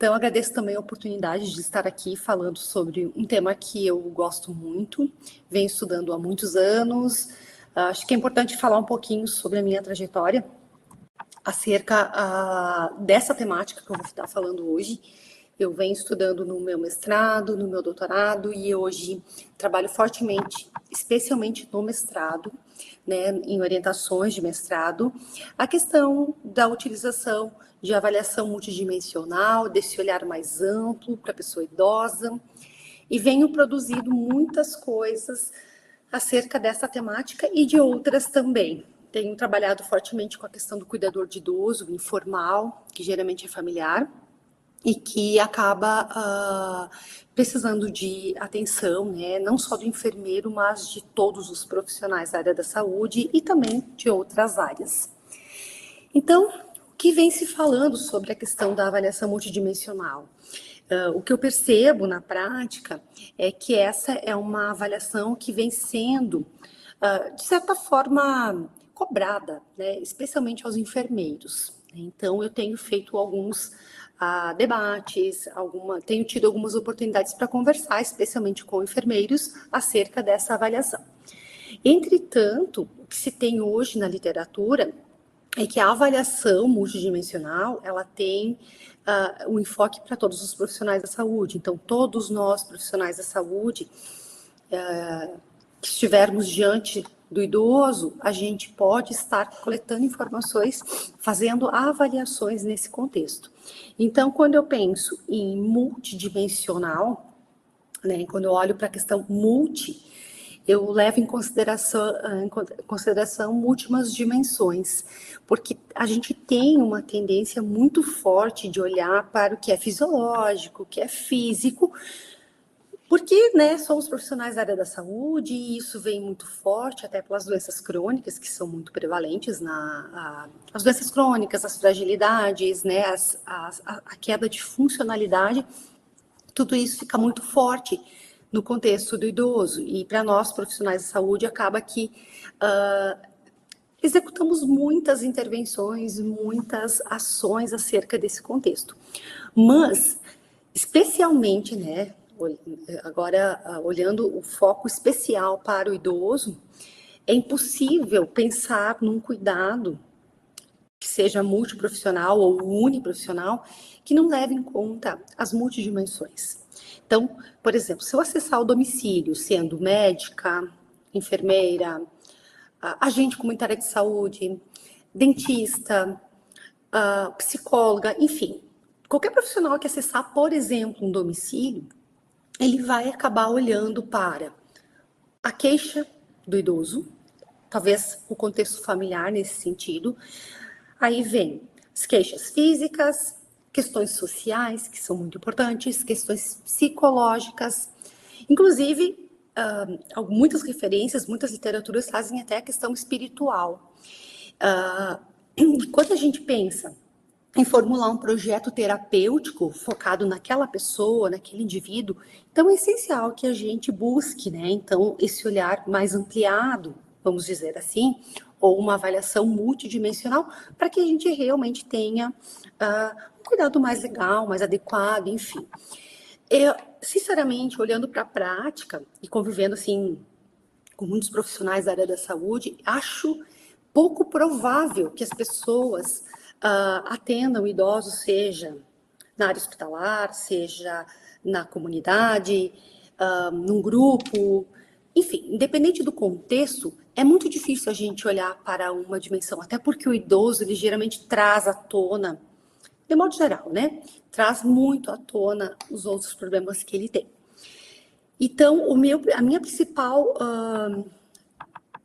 Então, eu agradeço também a oportunidade de estar aqui falando sobre um tema que eu gosto muito, venho estudando há muitos anos. Acho que é importante falar um pouquinho sobre a minha trajetória acerca dessa temática que eu vou estar falando hoje. Eu venho estudando no meu mestrado, no meu doutorado, e hoje trabalho fortemente, especialmente no mestrado, né, em orientações de mestrado, a questão da utilização de avaliação multidimensional, desse olhar mais amplo para a pessoa idosa, e venho produzindo muitas coisas acerca dessa temática e de outras também. Tenho trabalhado fortemente com a questão do cuidador de idoso, informal, que geralmente é familiar, e que acaba precisando de atenção, né, não só do enfermeiro, mas de todos os profissionais da área da saúde e também de outras áreas. Então, o que vem se falando sobre a questão da avaliação multidimensional? O que eu percebo na prática é que essa é uma avaliação que vem sendo, de certa forma, cobrada, né, especialmente aos enfermeiros. Então, eu tenho feito alguns debates, tenho tido algumas oportunidades para conversar, especialmente com enfermeiros, acerca dessa avaliação. Entretanto, o que se tem hoje na literatura é que a avaliação multidimensional, ela tem um enfoque para todos os profissionais da saúde. Então, todos nós, profissionais da saúde, que estivermos diante do idoso, a gente pode estar coletando informações, fazendo avaliações nesse contexto. Então, quando eu penso em multidimensional, né, quando eu olho para a questão multi, eu levo em consideração múltiplas dimensões, porque a gente tem uma tendência muito forte de olhar para o que é fisiológico, o que é físico, porque, né, somos profissionais da área da saúde e isso vem muito forte, até pelas doenças crônicas, que são muito prevalentes, as doenças crônicas, as fragilidades, né, a queda de funcionalidade, tudo isso fica muito forte no contexto do idoso. E para nós, profissionais de saúde, acaba que executamos muitas intervenções, muitas ações acerca desse contexto. Mas, especialmente, né, agora olhando o foco especial para o idoso, é impossível pensar num cuidado que seja multiprofissional ou uniprofissional, que não leve em conta as multidimensões. Então, por exemplo, se eu acessar o domicílio, sendo médica, enfermeira, agente comunitária de saúde, dentista, psicóloga, enfim, qualquer profissional que acessar, por exemplo, um domicílio, ele vai acabar olhando para a queixa do idoso, talvez o contexto familiar nesse sentido. Aí vem as queixas físicas, questões sociais, que são muito importantes, questões psicológicas, inclusive muitas referências, muitas literaturas trazem até a questão espiritual. Quando a gente pensa em formular um projeto terapêutico focado naquela pessoa, naquele indivíduo, então é essencial que a gente busque, né, então, esse olhar mais ampliado, vamos dizer assim, ou uma avaliação multidimensional, para que a gente realmente tenha um cuidado mais legal, mais adequado, enfim. Eu, sinceramente, olhando para a prática e convivendo, assim, com muitos profissionais da área da saúde, acho pouco provável que as pessoas atendam idosos, seja na área hospitalar, seja na comunidade, num grupo, enfim, independente do contexto, é muito difícil a gente olhar para uma dimensão, até porque o idoso, ele geralmente traz à tona, de modo geral, né? Traz muito à tona os outros problemas que ele tem. Então, a minha principal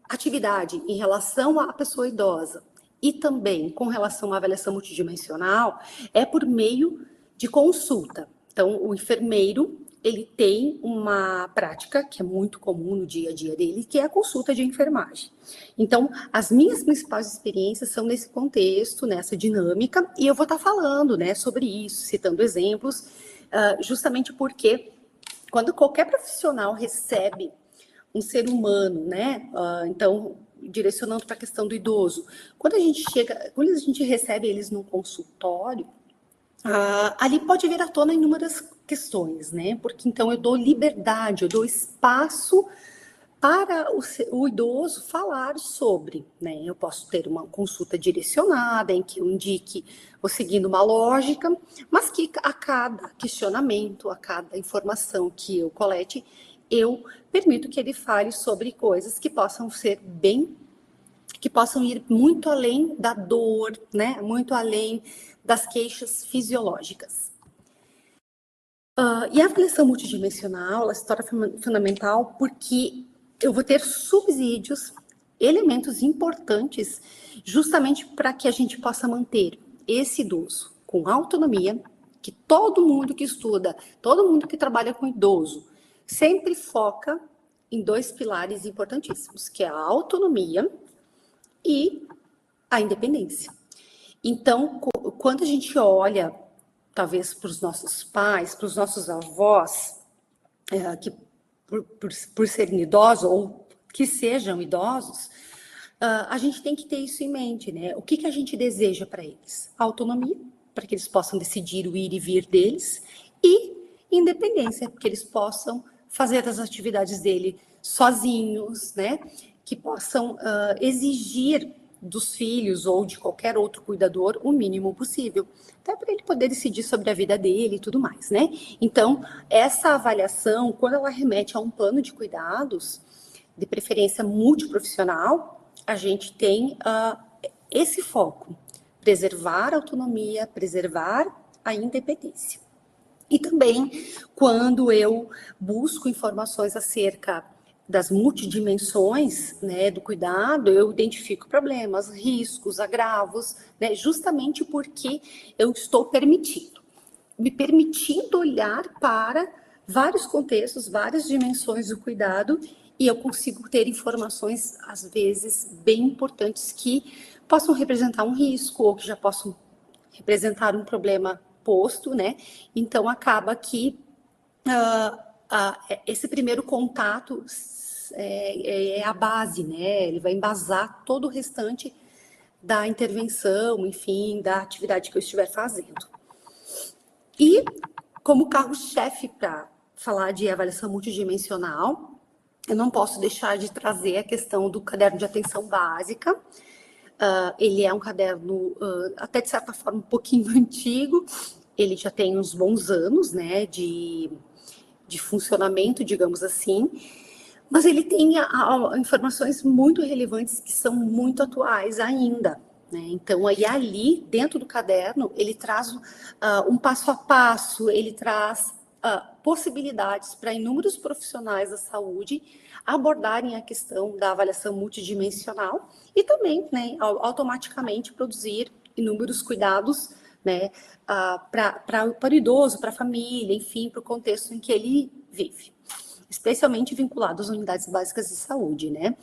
atividade em relação à pessoa idosa e também com relação à avaliação multidimensional é por meio de consulta. Então, o enfermeiro, ele tem uma prática que é muito comum no dia a dia dele, que é a consulta de enfermagem. Então, as minhas principais experiências são nesse contexto, nessa dinâmica, e eu vou estar falando, né, sobre isso, citando exemplos, justamente porque quando qualquer profissional recebe um ser humano, né? Então, direcionando para a questão do idoso, quando a gente recebe eles num consultório, Ali pode vir à tona inúmeras questões, né? Porque então eu dou liberdade, eu dou espaço para o idoso falar sobre, né? Eu posso ter uma consulta direcionada em que eu indique, vou seguindo uma lógica, mas que a cada questionamento, a cada informação que eu colete, eu permito que ele fale sobre coisas que possam ser que possam ir muito além da dor, né? Muito além das queixas fisiológicas. E a avaliação multidimensional, ela se torna fundamental porque eu vou ter subsídios, elementos importantes, justamente para que a gente possa manter esse idoso com autonomia, que todo mundo que estuda, todo mundo que trabalha com idoso, sempre foca em dois pilares importantíssimos, que é a autonomia e a independência. Então, quando a gente olha, talvez para os nossos pais, para os nossos avós, que por serem idosos ou que sejam idosos, a gente tem que ter isso em mente, né? O que a gente deseja para eles? Autonomia, para que eles possam decidir o ir e vir deles, e independência, para que eles possam fazer as atividades dele sozinhos, né? Que possam exigir dos filhos ou de qualquer outro cuidador o mínimo possível, até para ele poder decidir sobre a vida dele e tudo mais, né? Então, essa avaliação, quando ela remete a um plano de cuidados, de preferência multiprofissional, a gente tem esse foco, preservar a autonomia, preservar a independência. E também, quando eu busco informações acerca das multidimensões, né, do cuidado, eu identifico problemas, riscos, agravos, né, justamente porque eu estou me permitindo olhar para vários contextos, várias dimensões do cuidado, e eu consigo ter informações, às vezes, bem importantes que possam representar um risco ou que já possam representar um problema posto, né? Então, acaba que esse primeiro contato é a base, né? Ele vai embasar todo o restante da intervenção, enfim, da atividade que eu estiver fazendo. E, como carro-chefe para falar de avaliação multidimensional, eu não posso deixar de trazer a questão do caderno de atenção básica. Ele é um caderno, até de certa forma, um pouquinho antigo. Ele já tem uns bons anos, né, de funcionamento, digamos assim. Mas ele tem informações muito relevantes que são muito atuais ainda. Né? Então, aí ali, dentro do caderno, ele traz um passo a passo, ele traz possibilidades para inúmeros profissionais da saúde abordarem a questão da avaliação multidimensional e também, né, automaticamente produzir inúmeros cuidados, né, para o idoso, para a família, enfim, para o contexto em que ele vive, especialmente vinculado às unidades básicas de saúde, né?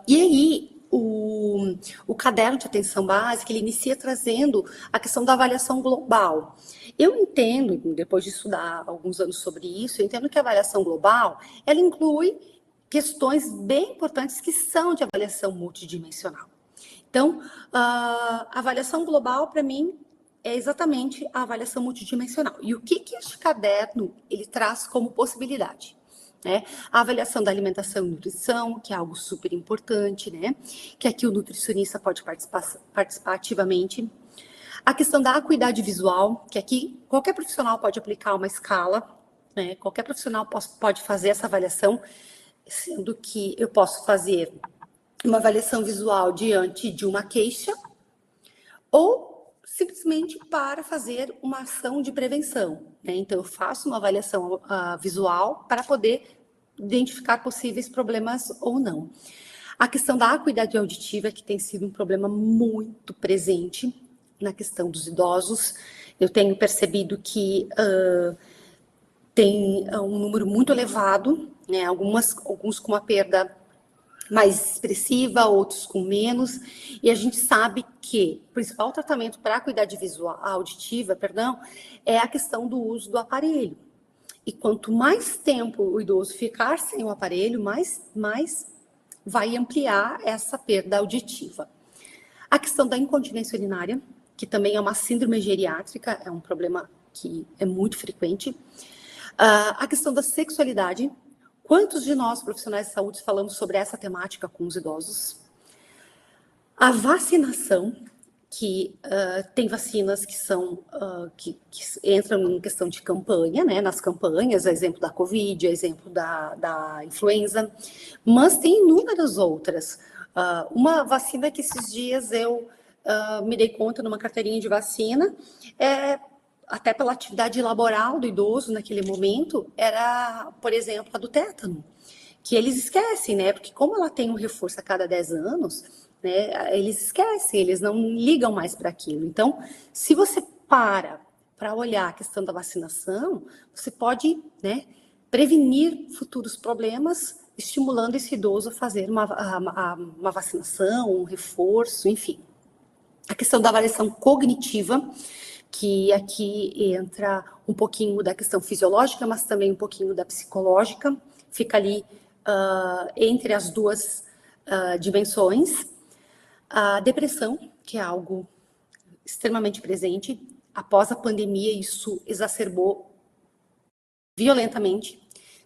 E aí, o caderno de atenção básica, ele inicia trazendo a questão da avaliação global. Eu entendo, depois de estudar alguns anos sobre isso, eu entendo que a avaliação global, ela inclui questões bem importantes que são de avaliação multidimensional. Então, a avaliação global, para mim, é exatamente a avaliação multidimensional. E o que este caderno ele traz como possibilidade? Né? A avaliação da alimentação e nutrição, que é algo super importante, né? Que aqui o nutricionista pode participar ativamente. A questão da acuidade visual, que aqui qualquer profissional pode aplicar uma escala, né? Qualquer profissional pode fazer essa avaliação, sendo que eu posso fazer uma avaliação visual diante de uma queixa ou simplesmente para fazer uma ação de prevenção. Né? Então, eu faço uma avaliação visual para poder identificar possíveis problemas ou não. A questão da acuidade auditiva, que tem sido um problema muito presente na questão dos idosos, eu tenho percebido que tem um número muito elevado, né? Alguns com uma perda mais expressiva, outros com menos, e a gente sabe que o principal tratamento para a acuidade auditiva, é a questão do uso do aparelho. E quanto mais tempo o idoso ficar sem o aparelho, mais vai ampliar essa perda auditiva. A questão da incontinência urinária, que também é uma síndrome geriátrica, é um problema que é muito frequente. A questão da sexualidade. Quantos de nós, profissionais de saúde, falamos sobre essa temática com os idosos? A vacinação, que tem vacinas que são que entram em questão de campanha, né? Nas campanhas, exemplo da Covid, exemplo da influenza, mas tem inúmeras outras. Uma vacina que esses dias eu me dei conta numa carteirinha de vacina, até pela atividade laboral do idoso naquele momento, era, por exemplo, a do tétano, que eles esquecem, né? Porque como ela tem um reforço a cada 10 anos, né, eles esquecem, eles não ligam mais para aquilo. Então, se você para olhar a questão da vacinação, você pode, né, prevenir futuros problemas, estimulando esse idoso a fazer uma vacinação, um reforço, enfim. A questão da avaliação cognitiva, que aqui entra um pouquinho da questão fisiológica, mas também um pouquinho da psicológica, fica ali entre as duas dimensões. A depressão, que é algo extremamente presente, após a pandemia isso exacerbou violentamente.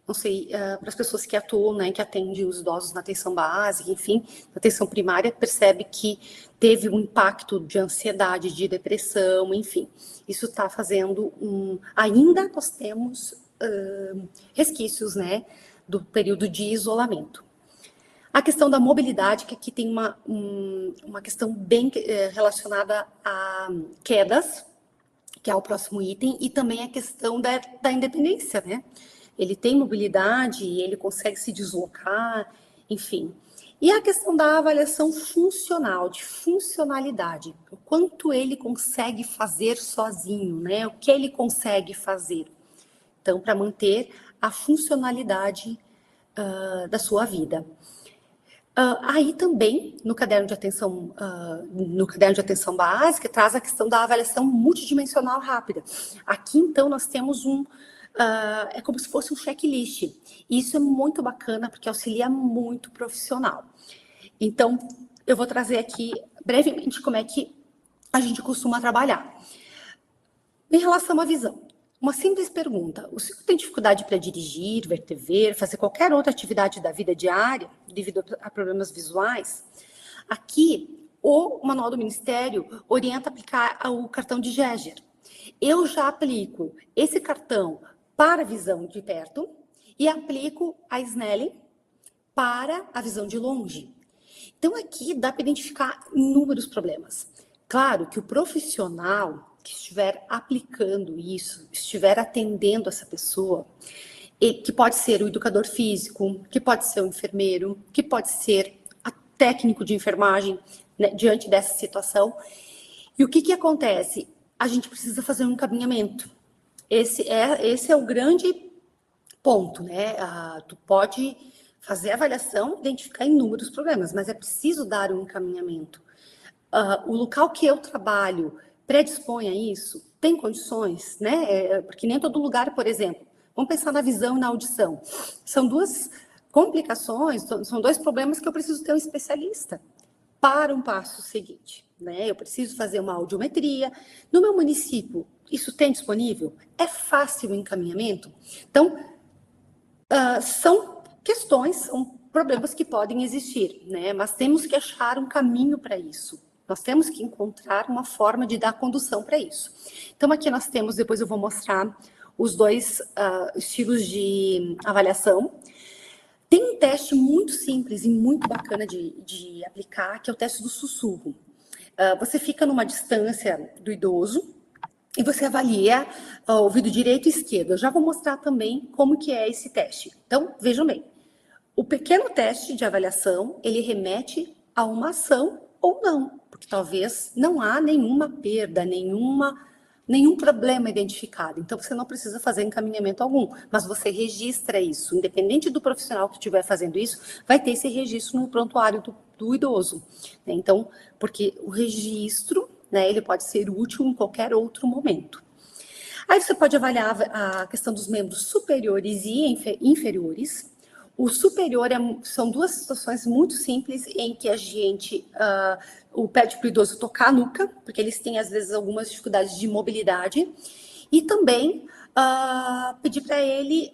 Não sei, para as pessoas que atuam, né, que atendem os idosos na atenção básica, enfim, na atenção primária, percebe que teve um impacto de ansiedade, de depressão, enfim. Isso está fazendo ainda nós temos resquícios, né, do período de isolamento. A questão da mobilidade, que aqui tem uma questão bem relacionada a quedas, que é o próximo item, e também a questão da independência, né? Ele tem mobilidade, ele consegue se deslocar, enfim. E a questão da avaliação funcional, de funcionalidade, o quanto ele consegue fazer sozinho, né? O que ele consegue fazer. Então, para manter a funcionalidade da sua vida. Aí também, no caderno de atenção básica, traz a questão da avaliação multidimensional rápida. Aqui, então, nós temos é como se fosse um checklist. E isso é muito bacana, porque auxilia muito o profissional. Então, eu vou trazer aqui, brevemente, como é que a gente costuma trabalhar. Em relação à visão, uma simples pergunta: o senhor tem dificuldade para dirigir, ver TV, fazer qualquer outra atividade da vida diária, devido a problemas visuais? Aqui, o Manual do Ministério orienta a aplicar o cartão de Geiger. Eu já aplico esse cartão para a visão de perto e aplico a Snellen para a visão de longe. Então, aqui dá para identificar inúmeros problemas. Claro que o profissional que estiver aplicando isso, estiver atendendo essa pessoa, que pode ser o educador físico, que pode ser o enfermeiro, que pode ser a técnico de enfermagem, né, diante dessa situação. E o que acontece? A gente precisa fazer um encaminhamento. Esse é o grande ponto, né? Tu pode fazer a avaliação, identificar inúmeros problemas, mas é preciso dar um encaminhamento. O local que eu trabalho predispõe a isso? Tem condições, né? Porque nem todo lugar, por exemplo, vamos pensar na visão e na audição. São duas complicações, são dois problemas que eu preciso ter um especialista para um passo seguinte, né? Eu preciso fazer uma audiometria. No meu município, isso tem disponível? É fácil o encaminhamento? Então, são questões, são problemas que podem existir, né? Mas temos que achar um caminho para isso. Nós temos que encontrar uma forma de dar condução para isso. Então, aqui nós temos, depois eu vou mostrar os dois estilos de avaliação. Tem um teste muito simples e muito bacana de aplicar, que é o teste do sussurro. Você fica numa distância do idoso e você avalia o ouvido direito e esquerdo. Eu já vou mostrar também como que é esse teste. Então, vejam bem. O pequeno teste de avaliação, ele remete a uma ação ou não, porque talvez não há nenhuma perda, nenhum problema identificado. Então, você não precisa fazer encaminhamento algum, mas você registra isso. Independente do profissional que estiver fazendo isso, vai ter esse registro no prontuário do idoso. Né? Então, porque o registro, né, ele pode ser útil em qualquer outro momento. Aí você pode avaliar a questão dos membros superiores e inferiores, O superior são duas situações muito simples em que a gente pede para o idoso tocar a nuca, porque eles têm, às vezes, algumas dificuldades de mobilidade, e também pedir para ele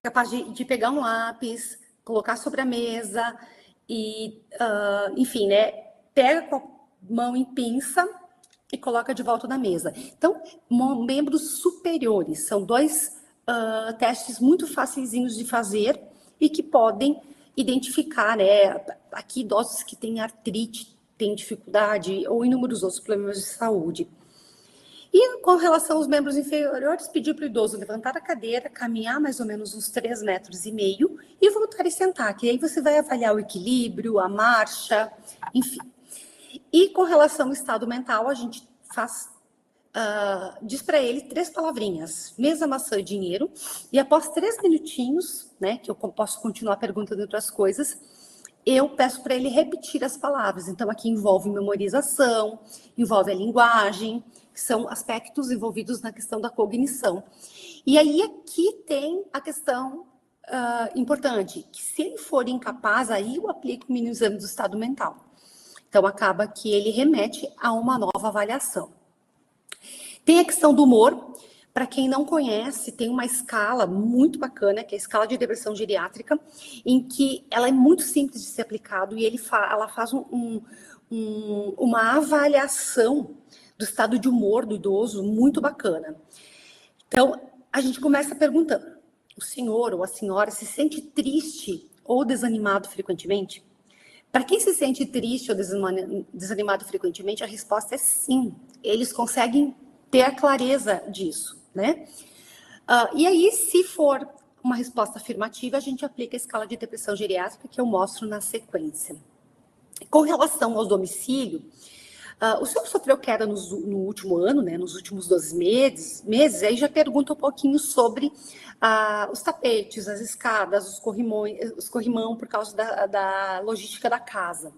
capaz de pegar um lápis, colocar sobre a mesa e, enfim, né, pega com a mão em pinça e coloca de volta na mesa. Então, membros superiores são dois testes muito facilzinhos de fazer e que podem identificar, né, aqui idosos que têm artrite, têm dificuldade ou inúmeros outros problemas de saúde. E com relação aos membros inferiores, pedir para o idoso levantar a cadeira, caminhar mais ou menos uns 3,5 metros e voltar e sentar, que aí você vai avaliar o equilíbrio, a marcha, enfim. E com relação ao estado mental, a gente diz para ele 3 palavrinhas: mesa, maçã e dinheiro, e após 3 minutinhos, né, que eu posso continuar perguntando outras coisas, eu peço para ele repetir as palavras. Então, aqui envolve memorização, envolve a linguagem, que são aspectos envolvidos na questão da cognição. E aí, aqui tem a questão importante, que se ele for incapaz, aí eu aplico o mini exame do estado mental. Então, acaba que ele remete a uma nova avaliação. Tem a questão do humor. Para quem não conhece, tem uma escala muito bacana, que é a escala de depressão geriátrica, em que ela é muito simples de ser aplicado e ela faz uma avaliação do estado de humor do idoso muito bacana. Então, a gente começa perguntando: o senhor ou a senhora se sente triste ou desanimado frequentemente? Para quem se sente triste ou desanimado frequentemente, a resposta é sim. Eles conseguem ter a clareza disso, né? E aí, se for uma resposta afirmativa, a gente aplica a escala de depressão geriátrica, que eu mostro na sequência. Com relação ao domicílio, o senhor sofreu queda no último ano, né, nos últimos 12 meses, aí já pergunta um pouquinho sobre os tapetes, as escadas, os corrimão por causa da logística da casa.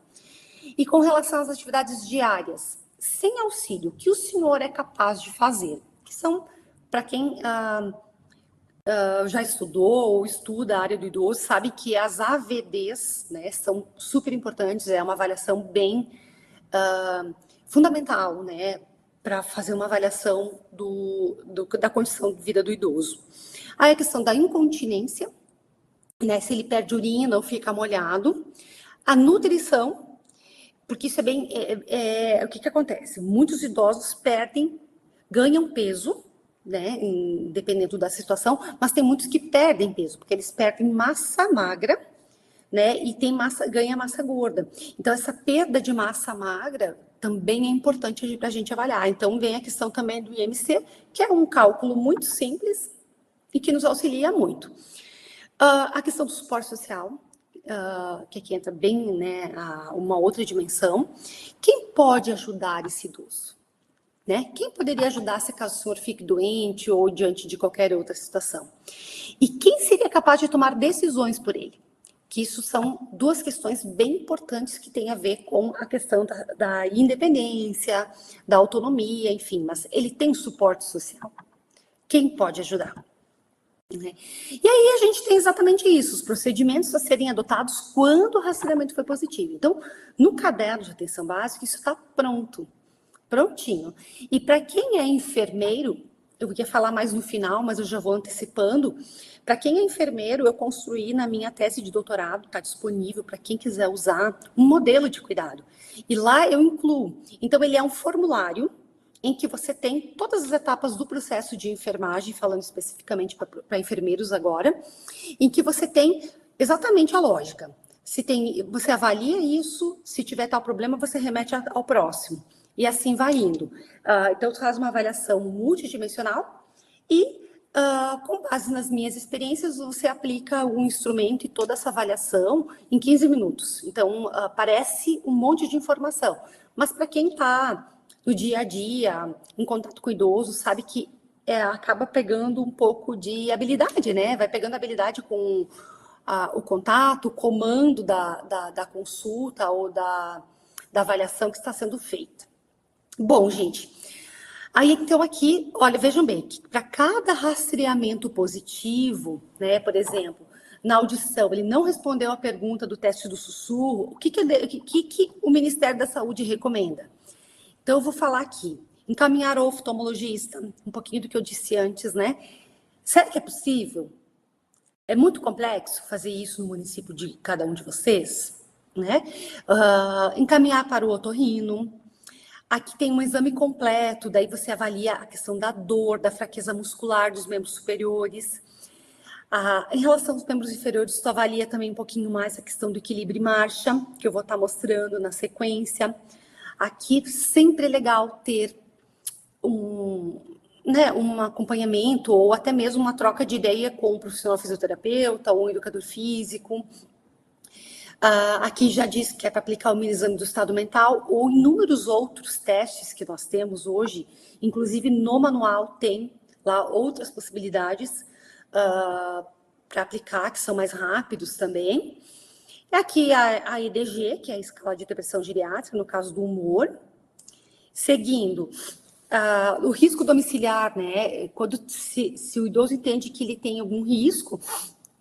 E com relação às atividades diárias, sem auxílio, o que o senhor é capaz de fazer? Que são, para quem já estudou ou estuda a área do idoso, sabe que as AVDs, né, são super importantes, é uma avaliação bem fundamental, né, para fazer uma avaliação da condição de vida do idoso. Aí a questão da incontinência, né, se ele perde urina ou fica molhado. A nutrição, porque isso é bem... o que acontece? Muitos idosos ganham peso, né, dependendo da situação, mas tem muitos que perdem peso, porque eles perdem massa magra, né, e ganha massa gorda. Então, essa perda de massa magra também é importante para a gente avaliar. Então, vem a questão também do IMC, que é um cálculo muito simples e que nos auxilia muito. A questão do suporte social, que aqui entra bem, né, uma outra dimensão. Quem pode ajudar esse idoso? Né? Quem poderia ajudar se caso o senhor fique doente ou diante de qualquer outra situação? E quem seria capaz de tomar decisões por ele? Que isso são duas questões bem importantes que têm a ver com a questão da independência, da autonomia, enfim, mas ele tem suporte social. Quem pode ajudar? Né? E aí a gente tem exatamente isso, os procedimentos a serem adotados quando o rastreamento foi positivo. Então, no caderno de atenção básica, isso está prontinho. E para quem é enfermeiro, eu ia falar mais no final, mas eu já vou antecipando. Para quem é enfermeiro, eu construí na minha tese de doutorado, está disponível para quem quiser usar, um modelo de cuidado. E lá eu incluo. Então, ele é um formulário em que você tem todas as etapas do processo de enfermagem, falando especificamente para enfermeiros agora, em que você tem exatamente a lógica. Você avalia isso, se tiver tal problema, você remete ao próximo. E assim vai indo. Então, faz uma avaliação multidimensional e, com base nas minhas experiências, você aplica o instrumento e toda essa avaliação em 15 minutos. Então, parece um monte de informação. Mas para quem está no dia a dia, em contato com o idoso, sabe que acaba pegando um pouco de habilidade, né? Vai pegando habilidade com o contato, o comando da consulta ou da avaliação que está sendo feita. Bom, gente, aí então aqui, olha, vejam bem, que para cada rastreamento positivo, né, por exemplo, na audição, ele não respondeu a pergunta do teste do sussurro, o que o Ministério da Saúde recomenda? Então, eu vou falar aqui. Encaminhar ao oftalmologista, um pouquinho do que eu disse antes, né? Será que é possível? É muito complexo fazer isso no município de cada um de vocês, né? Encaminhar para o otorrino. Aqui tem um exame completo, daí você avalia a questão da dor, da fraqueza muscular dos membros superiores. Em relação aos membros inferiores, tu avalia também um pouquinho mais a questão do equilíbrio e marcha, que eu vou estar mostrando na sequência. Aqui sempre é legal ter um acompanhamento ou até mesmo uma troca de ideia com um profissional fisioterapeuta ou um educador físico. Aqui já diz que é para aplicar o mini exame do estado mental ou inúmeros outros testes que nós temos hoje, inclusive no manual tem lá outras possibilidades para aplicar, que são mais rápidos também. Aqui a EDG, que é a escala de depressão geriátrica, no caso do humor. Seguindo, o risco domiciliar, né? Quando se o idoso entende que ele tem algum risco,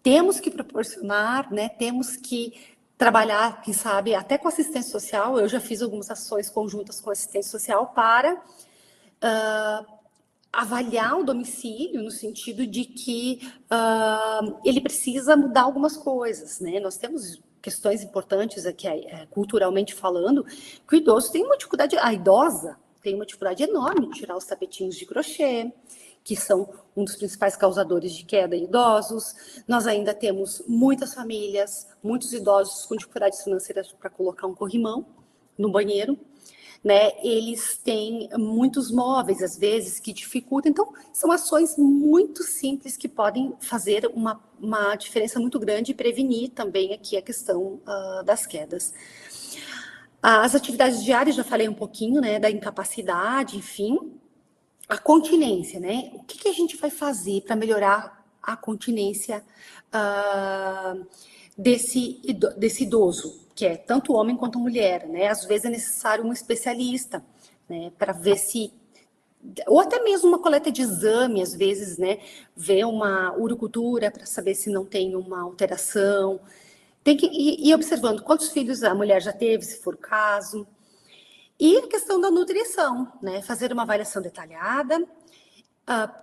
temos que proporcionar, né? Temos que trabalhar, quem sabe, até com assistência social. Eu já fiz algumas ações conjuntas com assistência social para avaliar o domicílio no sentido de que ele precisa mudar algumas coisas, né? Nós temos questões importantes aqui, culturalmente falando, que o idoso tem uma dificuldade, a idosa tem uma dificuldade enorme de tirar os tapetinhos de crochê, que são um dos principais causadores de queda em idosos. Nós ainda temos muitas famílias, muitos idosos com dificuldades financeiras para colocar um corrimão no banheiro, né? Eles têm muitos móveis, às vezes, que dificultam. Então, são ações muito simples que podem fazer uma diferença muito grande e prevenir também aqui a questão das quedas. As atividades diárias, já falei um pouquinho, né, da incapacidade, enfim. A continência, né? O que a gente vai fazer para melhorar a continência desse idoso, que é tanto homem quanto mulher, né? Às vezes é necessário um especialista, né, para ver se, ou até mesmo uma coleta de exame, às vezes, né, ver uma urocultura para saber se não tem uma alteração. Tem que ir observando quantos filhos a mulher já teve, se for o caso. E a questão da nutrição, né? Fazer uma avaliação detalhada,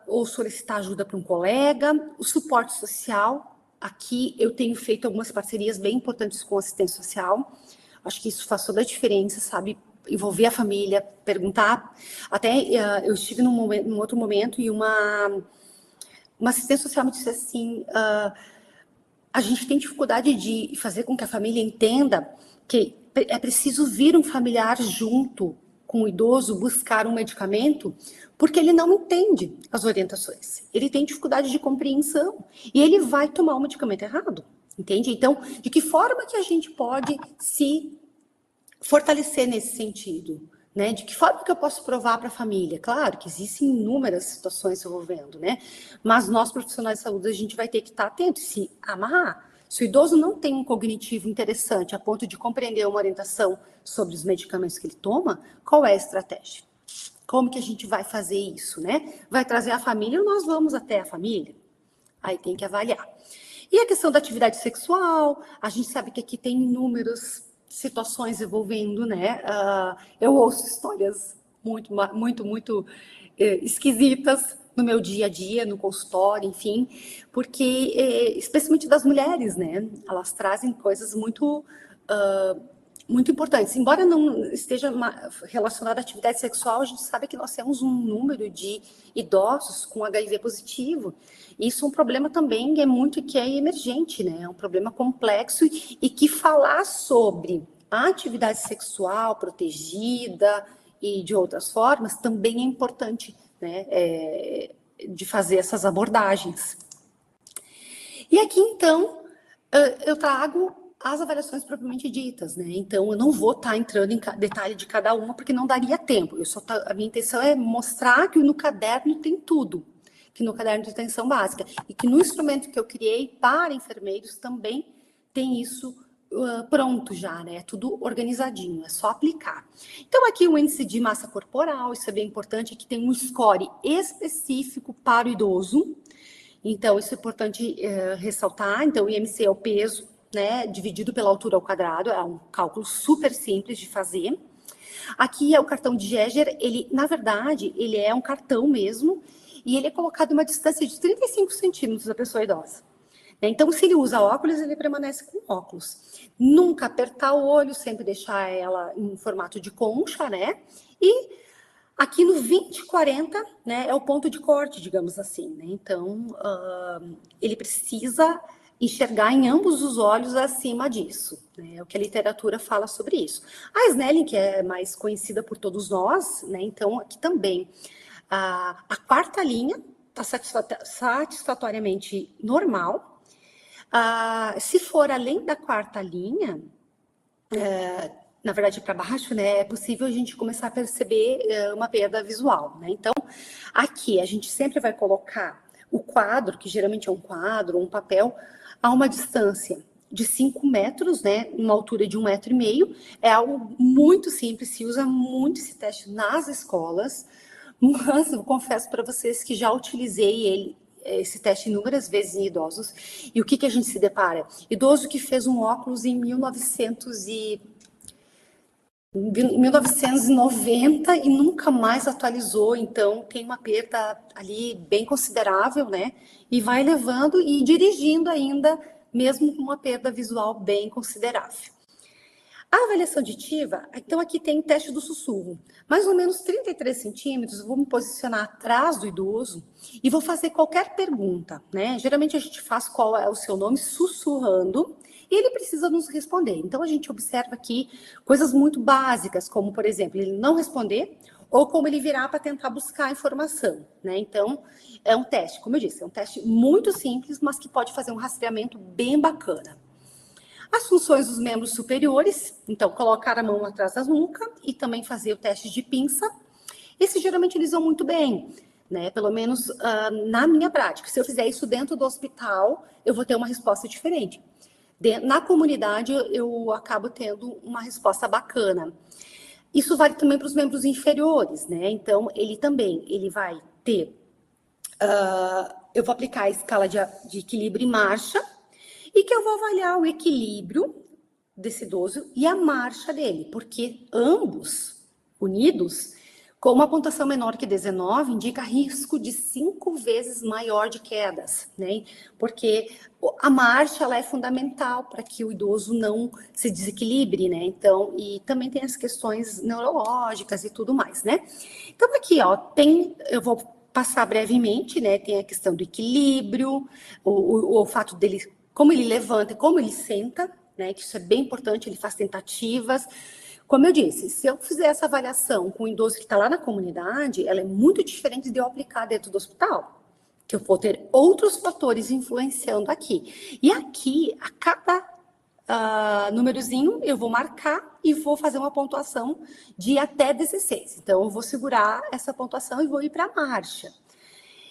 ou solicitar ajuda para um colega, o suporte social. Aqui eu tenho feito algumas parcerias bem importantes com assistência social. Acho que isso faz toda a diferença, sabe? Envolver a família, perguntar. Até eu estive num outro momento e uma assistência social me disse assim: a gente tem dificuldade de fazer com que a família entenda que é preciso vir um familiar junto com o idoso buscar um medicamento, porque ele não entende as orientações. Ele tem dificuldade de compreensão e ele vai tomar o medicamento errado, entende? Então, de que forma que a gente pode se fortalecer nesse sentido? Né? De que forma que eu posso provar para a família? Claro que existem inúmeras situações se envolvendo, né? Mas nós, profissionais de saúde, a gente vai ter que estar atento, se amarrar. Se o idoso não tem um cognitivo interessante a ponto de compreender uma orientação sobre os medicamentos que ele toma, qual é a estratégia? Como que a gente vai fazer isso, né? Vai trazer a família ou nós vamos até a família? Aí tem que avaliar. E a questão da atividade sexual, a gente sabe que aqui tem inúmeras situações envolvendo, né? Eu ouço histórias muito esquisitas no meu dia a dia, no consultório, enfim, porque, especialmente das mulheres, né? Elas trazem coisas muito importantes. Embora não esteja relacionada à atividade sexual, a gente sabe que nós temos um número de idosos com HIV positivo. Isso é um problema também que é emergente, né? É um problema complexo e que falar sobre a atividade sexual protegida e de outras formas também é importante, né? De fazer essas abordagens. E aqui, então, eu trago as avaliações propriamente ditas, né? Então, eu não vou estar entrando em detalhe de cada uma, porque não daria tempo. A minha intenção é mostrar que no caderno tem tudo, que no caderno de atenção básica, e que no instrumento que eu criei para enfermeiros também tem isso pronto já, né? Tudo organizadinho, é só aplicar. Então, aqui o índice de massa corporal, isso é bem importante, aqui tem um score específico para o idoso. Então, isso é importante ressaltar. Então, o IMC é o peso, né, dividido pela altura ao quadrado, é um cálculo super simples de fazer. Aqui é o cartão de Geiger, ele, na verdade, ele é um cartão mesmo, e ele é colocado em uma distância de 35 centímetros da pessoa idosa. Então, se ele usa óculos, ele permanece com óculos. Nunca apertar o olho, sempre deixar ela em formato de concha, né? E aqui no 20/40, né, é o ponto de corte, digamos assim, né? Então, ele precisa enxergar em ambos os olhos acima disso, né? É o que a literatura fala sobre isso. A Snelling, que é mais conhecida por todos nós, né? Então, aqui também, a quarta linha está satisfatoriamente normal. Se for além da quarta linha, na verdade, para baixo, né, é possível a gente começar a perceber uma perda visual, né? Então, aqui a gente sempre vai colocar o quadro, que geralmente é um quadro, um papel, a uma distância de 5 metros, né, uma altura de 1,5 m. É algo muito simples, se usa muito esse teste nas escolas, mas eu confesso para vocês que já utilizei esse teste inúmeras vezes em idosos. E o que a gente se depara? Idoso que fez um óculos em 1990 e nunca mais atualizou, então tem uma perda ali bem considerável, né? E vai levando e dirigindo ainda, mesmo com uma perda visual bem considerável. A avaliação aditiva, então aqui tem o teste do sussurro. Mais ou menos 33 centímetros, eu vou me posicionar atrás do idoso e vou fazer qualquer pergunta, né? Geralmente a gente faz qual é o seu nome sussurrando e ele precisa nos responder. Então a gente observa aqui coisas muito básicas, como por exemplo, ele não responder ou como ele virar para tentar buscar informação, né? Então é um teste, como eu disse, é um teste muito simples, mas que pode fazer um rastreamento bem bacana. As funções dos membros superiores, então, colocar a mão atrás da nuca e também fazer o teste de pinça. Esse geralmente eles vão muito bem, né? Pelo menos na minha prática. Se eu fizer isso dentro do hospital, eu vou ter uma resposta diferente. Na comunidade, eu acabo tendo uma resposta bacana. Isso vale também para os membros inferiores, né? Então, ele vai ter... eu vou aplicar a escala de equilíbrio e marcha, e que eu vou avaliar o equilíbrio desse idoso e a marcha dele, porque ambos unidos, com uma pontuação menor que 19, indica risco de 5 vezes maior de quedas, né? Porque a marcha ela é fundamental para que o idoso não se desequilibre, né? Então, e também tem as questões neurológicas e tudo mais, né? Então, aqui, ó, eu vou passar brevemente, né? Tem a questão do equilíbrio, o fato dele, como ele levanta e como ele senta, né? Que isso é bem importante, ele faz tentativas. Como eu disse, se eu fizer essa avaliação com o idoso que está lá na comunidade, ela é muito diferente de eu aplicar dentro do hospital, que eu vou ter outros fatores influenciando aqui. E aqui, a cada númerozinho, eu vou marcar e vou fazer uma pontuação de até 16. Então, eu vou segurar essa pontuação e vou ir para a marcha.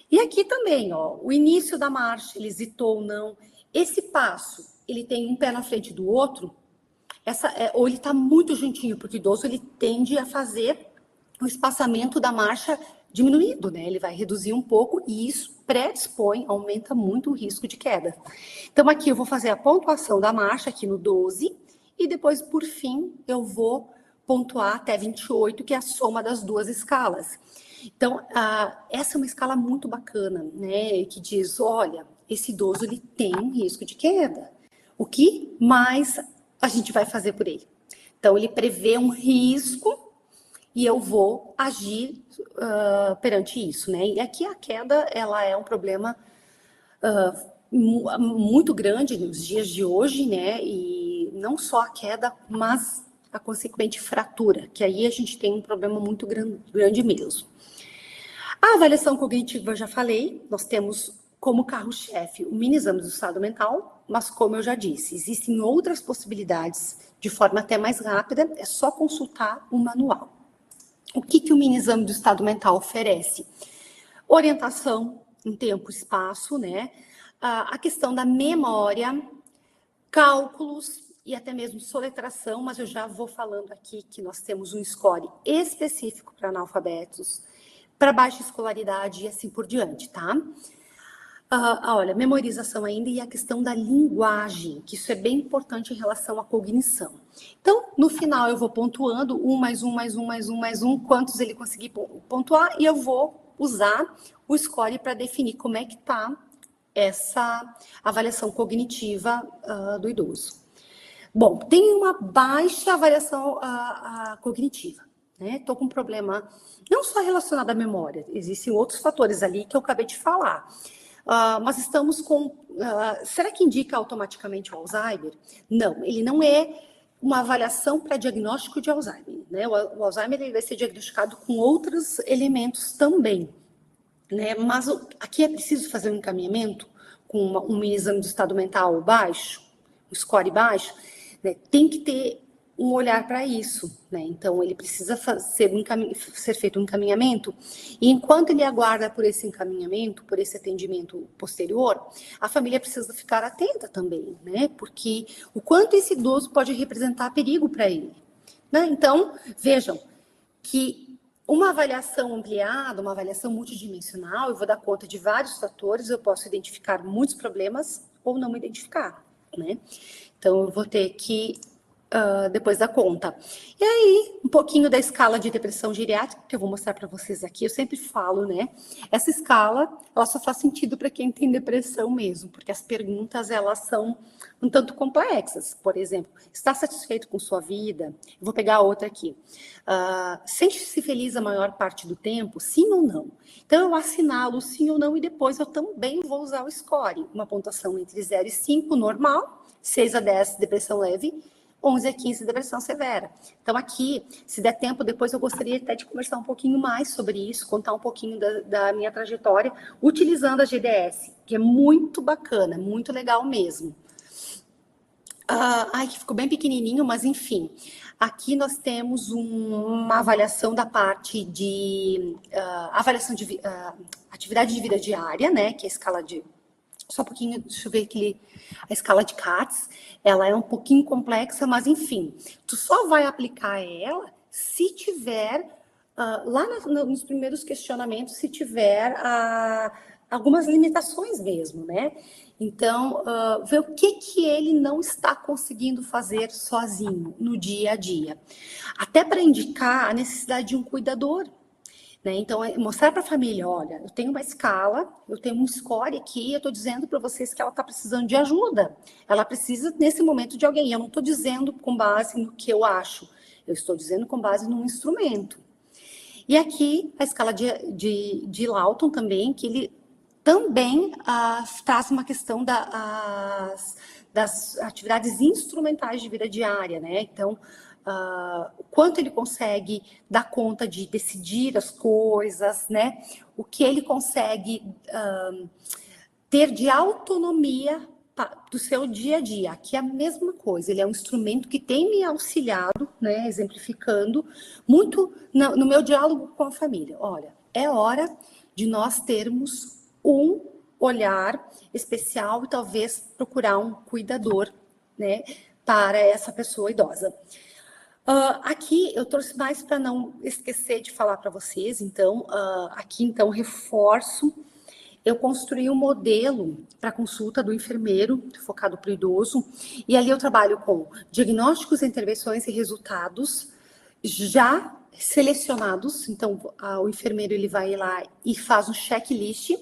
E aqui também, ó, o início da marcha, ele hesitou ou não. Esse passo, ele tem um pé na frente do outro, ou ele está muito juntinho, porque o idoso ele tende a fazer o espaçamento da marcha diminuído, né? Ele vai reduzir um pouco e isso predispõe, aumenta muito o risco de queda. Então, aqui eu vou fazer a pontuação da marcha aqui no 12 e depois, por fim, eu vou pontuar até 28, que é a soma das duas escalas. Então, essa é uma escala muito bacana, né? Que diz, olha, esse idoso ele tem um risco de queda. O que mais a gente vai fazer por ele? Então, ele prevê um risco e eu vou agir perante isso, né? E aqui a queda, ela é um problema muito grande nos dias de hoje, né? E não só a queda, mas a consequente fratura, que aí a gente tem um problema muito grande mesmo. A avaliação cognitiva, eu já falei, nós temos como carro-chefe o mini exame do estado mental, mas como eu já disse, existem outras possibilidades de forma até mais rápida, é só consultar o manual. O que o mini exame do estado mental oferece? Orientação em tempo e espaço, né? A questão da memória, cálculos e até mesmo soletração, mas eu já vou falando aqui que nós temos um score específico para analfabetos, para baixa escolaridade e assim por diante, tá? Olha, memorização ainda e a questão da linguagem, que isso é bem importante em relação à cognição. Então, no final, eu vou pontuando 1 mais 1 mais 1 mais 1 mais 1, quantos ele conseguir pontuar, e eu vou usar o score para definir como é que está essa avaliação cognitiva do idoso. Bom, tem uma baixa avaliação cognitiva, né? Estou com um problema não só relacionado à memória, existem outros fatores ali que eu acabei de falar. Mas estamos com... será que indica automaticamente o Alzheimer? Não, ele não é uma avaliação para diagnóstico de Alzheimer, né? O Alzheimer ele vai ser diagnosticado com outros elementos também, né? Mas aqui é preciso fazer um encaminhamento com um exame do estado mental baixo, um score baixo, né? Tem que ter um olhar para isso, né? Então ele precisa ser feito um encaminhamento, e enquanto ele aguarda por esse encaminhamento, por esse atendimento posterior, a família precisa ficar atenta também, né? Porque o quanto esse idoso pode representar perigo para ele, né? Então, vejam que uma avaliação ampliada, uma avaliação multidimensional, eu vou dar conta de vários fatores, eu posso identificar muitos problemas ou não identificar, né? Então, eu vou ter que depois da conta. E aí, um pouquinho da escala de depressão geriátrica, que eu vou mostrar para vocês aqui, eu sempre falo, né? Essa escala, ela só faz sentido para quem tem depressão mesmo, porque as perguntas, elas são um tanto complexas. Por exemplo, está satisfeito com sua vida? Eu vou pegar outra aqui. Sente-se feliz a maior parte do tempo? Sim ou não? Então, eu assinalo sim ou não, e depois eu também vou usar o score. Uma pontuação entre 0 e 5, normal, 6 a 10, depressão leve, 11 a 15, depressão severa. Então, aqui, se der tempo, depois eu gostaria até de conversar um pouquinho mais sobre isso, contar um pouquinho da minha trajetória, utilizando a GDS, que é muito bacana, muito legal mesmo. Que ficou bem pequenininho, mas enfim. Aqui nós temos uma avaliação da parte de avaliação de atividade de vida diária, né, que é a escala de... Só um pouquinho, deixa eu ver aqui, a escala de Katz, ela é um pouquinho complexa, mas enfim, tu só vai aplicar ela se tiver, lá nos primeiros questionamentos, se tiver algumas limitações mesmo, né? Então, ver o que ele não está conseguindo fazer sozinho no dia a dia. Até para indicar a necessidade de um cuidador, né? Então, mostrar para a família, olha, eu tenho uma escala, eu tenho um score aqui, eu estou dizendo para vocês que ela está precisando de ajuda. Ela precisa, nesse momento, de alguém. Eu não estou dizendo com base no que eu acho, eu estou dizendo com base num instrumento. E aqui, a escala de Lawton também, que ele também traz uma questão das atividades instrumentais de vida diária, né? Então, o quanto ele consegue dar conta de decidir as coisas, né? O que ele consegue ter de autonomia do seu dia a dia. Aqui é a mesma coisa, ele é um instrumento que tem me auxiliado, né? Exemplificando muito no meu diálogo com a família. Olha, é hora de nós termos um olhar especial e talvez procurar um cuidador, né? Para essa pessoa idosa. Aqui eu trouxe mais para não esquecer de falar para vocês, então, aqui então reforço, eu construí um modelo para consulta do enfermeiro, focado para o idoso, e ali eu trabalho com diagnósticos, intervenções e resultados já selecionados, então o enfermeiro ele vai lá e faz um checklist,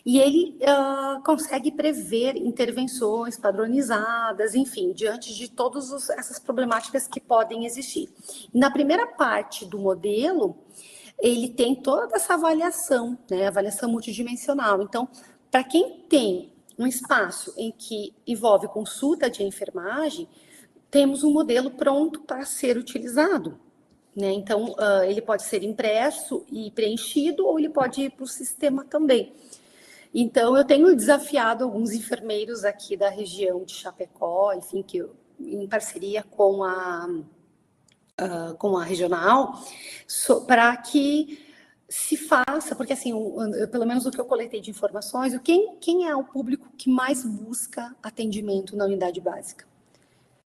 e ele consegue prever intervenções padronizadas, enfim, diante de todas essas problemáticas que podem existir. Na primeira parte do modelo, ele tem toda essa avaliação, né, avaliação multidimensional. Então, para quem tem um espaço em que envolve consulta de enfermagem, temos um modelo pronto para ser utilizado, né? Então, ele pode ser impresso e preenchido, ou ele pode ir para o sistema também. Então, eu tenho desafiado alguns enfermeiros aqui da região de Chapecó, enfim, que em parceria com a regional, para que se faça, porque assim, pelo menos o que eu coletei de informações, quem é o público que mais busca atendimento na unidade básica?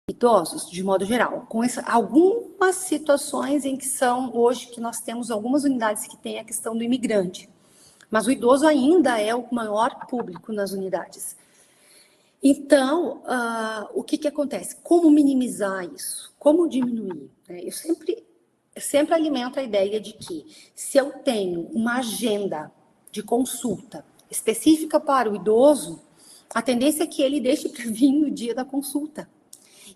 Idosos, de modo geral, com algumas situações em que são, hoje, que nós temos algumas unidades que têm a questão do imigrante. Mas o idoso ainda é o maior público nas unidades. Então, o que acontece? Como minimizar isso? Como diminuir? Eu sempre alimento a ideia de que se eu tenho uma agenda de consulta específica para o idoso, a tendência é que ele deixe para vir no dia da consulta.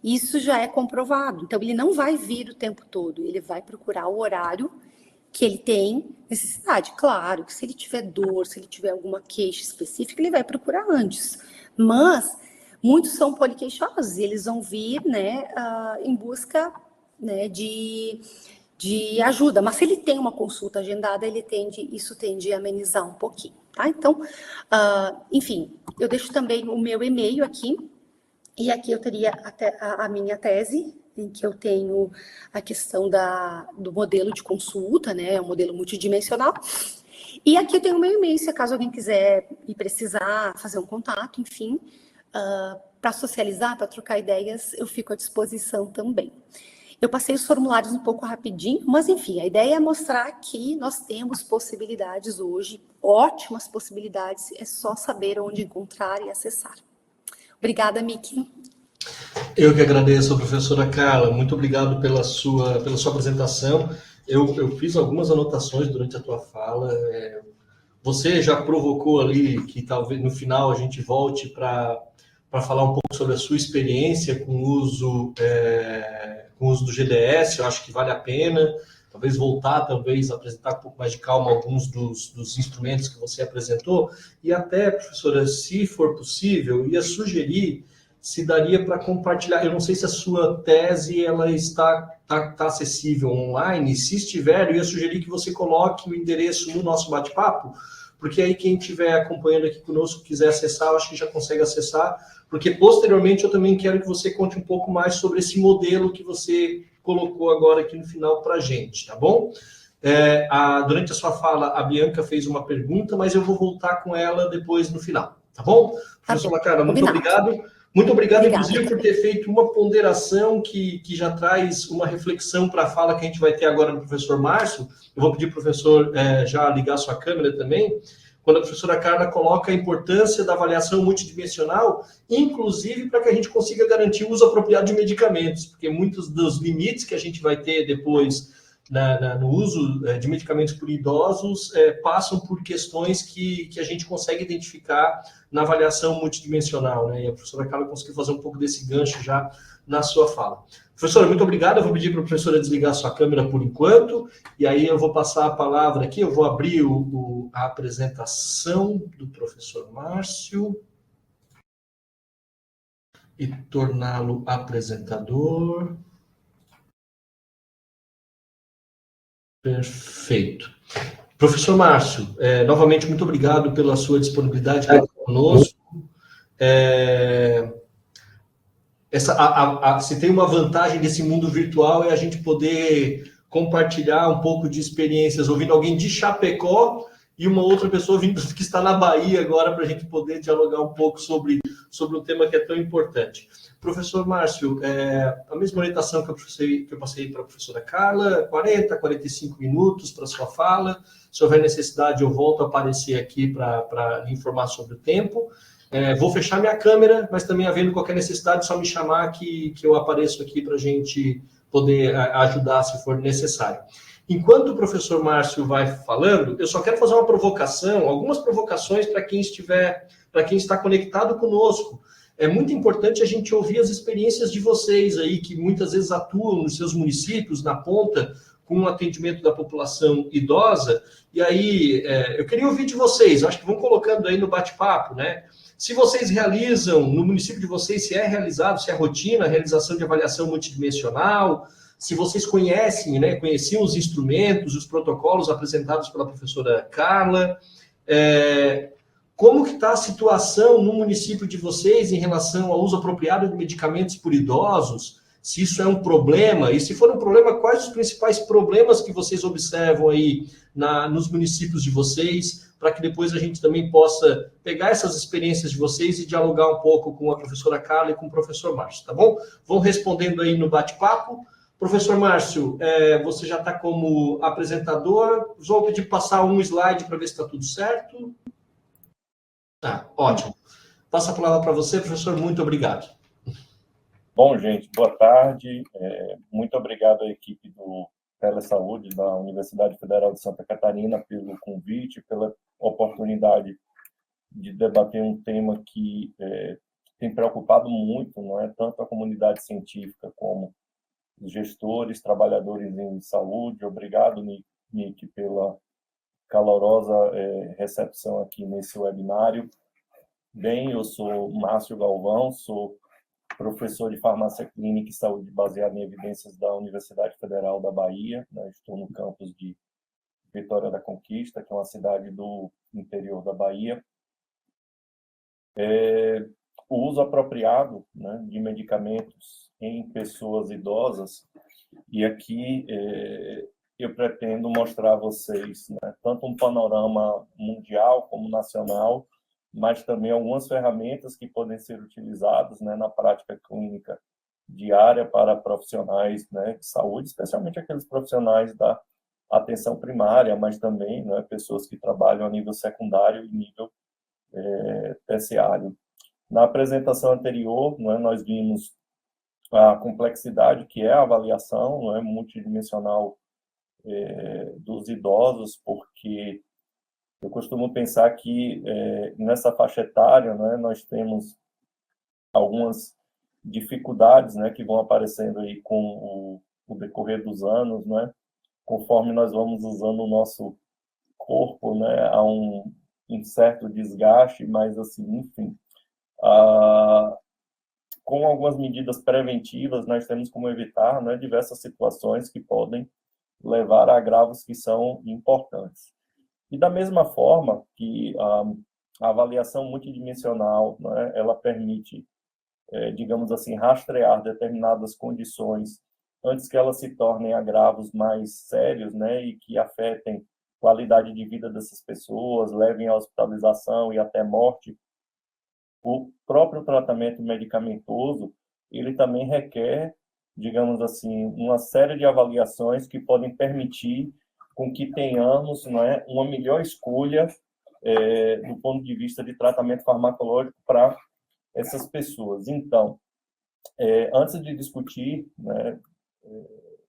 Isso já é comprovado. Então, ele não vai vir o tempo todo, ele vai procurar o horário que ele tem necessidade. Claro que se ele tiver dor, se ele tiver alguma queixa específica, ele vai procurar antes. Mas muitos são poliqueixosos e eles vão vir, né, em busca, né, de ajuda. Mas se ele tem uma consulta agendada, isso tende a amenizar um pouquinho, tá? Então, enfim, eu deixo também o meu e-mail aqui. E aqui eu teria a minha tese, em que eu tenho a questão do modelo de consulta, né, o modelo multidimensional. E aqui eu tenho o meu e-mail, se acaso alguém quiser e precisar fazer um contato, enfim, para socializar, para trocar ideias, eu fico à disposição também. Eu passei os formulários um pouco rapidinho, mas enfim, a ideia é mostrar que nós temos possibilidades hoje, ótimas possibilidades, é só saber onde encontrar e acessar. Obrigada, Miki. Eu que agradeço, professora Carla. Muito obrigado pela sua apresentação. Eu fiz algumas anotações durante a tua fala. Você já provocou ali que talvez no final a gente volte para falar um pouco sobre a sua experiência com o uso do GDS. Eu acho que vale a pena. Talvez voltar, apresentar com um pouco mais de calma alguns dos instrumentos que você apresentou. E até, professora, se for possível, ia sugerir se daria para compartilhar. Eu não sei se a sua tese ela está acessível online. Se estiver, eu ia sugerir que você coloque o endereço no nosso bate-papo, porque aí quem estiver acompanhando aqui conosco, quiser acessar, eu acho que já consegue acessar, porque posteriormente eu também quero que você conte um pouco mais sobre esse modelo que você colocou agora aqui no final para a gente, tá bom? Durante a sua fala, a Bianca fez uma pergunta, mas eu vou voltar com ela depois no final, tá bom? Professora Carla, muito obrigado. Muito obrigado, inclusive, por ter feito uma ponderação que já traz uma reflexão para a fala que a gente vai ter agora do professor Márcio. Eu vou pedir para o professor já ligar sua câmera também. Quando a professora Carla coloca a importância da avaliação multidimensional, inclusive para que a gente consiga garantir o uso apropriado de medicamentos, porque muitos dos limites que a gente vai ter depois no uso de medicamentos por idosos passam por questões que a gente consegue identificar na avaliação multidimensional, né? E a professora Carla conseguiu fazer um pouco desse gancho já na sua fala. Professora, muito obrigado. Eu vou pedir para a professora desligar sua câmera por enquanto, e aí eu vou passar a palavra aqui, eu vou abrir a apresentação do professor Márcio e torná-lo apresentador. Perfeito. Professor Márcio, novamente, muito obrigado pela sua disponibilidade conosco. Se tem uma vantagem desse mundo virtual é a gente poder compartilhar um pouco de experiências, ouvindo alguém de Chapecó e uma outra pessoa que está na Bahia agora, para a gente poder dialogar um pouco sobre um tema que é tão importante. Professor Márcio, a mesma orientação que eu passei para a professora Carla, 40, 45 minutos para a sua fala. Se houver necessidade, eu volto a aparecer aqui para lhe informar sobre o tempo. Vou fechar minha câmera, mas também havendo qualquer necessidade, só me chamar que eu apareço aqui para a gente poder ajudar se for necessário. Enquanto o professor Márcio vai falando, eu só quero fazer uma provocação, algumas provocações para quem está conectado conosco. É muito importante a gente ouvir as experiências de vocês aí, que muitas vezes atuam nos seus municípios, na ponta, com o atendimento da população idosa. E aí, eu queria ouvir de vocês, acho que vão colocando aí no bate-papo, né? Se vocês realizam, no município de vocês, se é realizado, se é rotina, a realização de avaliação multidimensional, se vocês conhecem, né, conheciam os instrumentos, os protocolos apresentados pela professora Carla, como que está a situação no município de vocês em relação ao uso apropriado de medicamentos por idosos, se isso é um problema, e se for um problema, quais os principais problemas que vocês observam aí nos municípios de vocês, para que depois a gente também possa pegar essas experiências de vocês e dialogar um pouco com a professora Carla e com o professor Márcio, tá bom? Vão respondendo aí no bate-papo. Professor Márcio, você já está como apresentador. Vou pedir para passar um slide para ver se está tudo certo. Ótimo. Passa a palavra para você, professor. Muito obrigado. Bom, gente, boa tarde. Muito obrigado à equipe do Telesaúde da Universidade Federal de Santa Catarina pelo convite, pela oportunidade de debater um tema que tem preocupado muito, não é, tanto a comunidade científica como os gestores, trabalhadores em saúde. Obrigado, Nick, pela calorosa recepção aqui nesse webinário. Bem, eu sou Márcio Galvão, sou professor de farmácia clínica e saúde baseada em evidências da Universidade Federal da Bahia, né? Estou no campus de Vitória da Conquista, que é uma cidade do interior da Bahia. O uso apropriado, né, de medicamentos em pessoas idosas, e aqui eu pretendo mostrar a vocês, né, tanto um panorama mundial como nacional, mas também algumas ferramentas que podem ser utilizadas, né, na prática clínica diária para profissionais, né, de saúde, especialmente aqueles profissionais da atenção primária, mas também, né, pessoas que trabalham a nível secundário e nível terciário. Na apresentação anterior, né, nós vimos a complexidade que é a avaliação, né, multidimensional dos idosos, porque eu costumo pensar que nessa faixa etária, né, nós temos algumas dificuldades, né, que vão aparecendo aí com o decorrer dos anos, né, conforme nós vamos usando o nosso corpo, né, a um certo desgaste, mas assim, enfim, com algumas medidas preventivas, nós temos como evitar, né, diversas situações que podem levar a agravos que são importantes. E da mesma forma que a avaliação multidimensional, né, ela permite, digamos assim, rastrear determinadas condições antes que elas se tornem agravos mais sérios, né, e que afetem a qualidade de vida dessas pessoas, levem à hospitalização e até morte. O próprio tratamento medicamentoso, ele também requer, digamos assim, uma série de avaliações que podem permitir com que tenhamos, né, uma melhor escolha do ponto de vista de tratamento farmacológico para essas pessoas. Então, antes de discutir, né,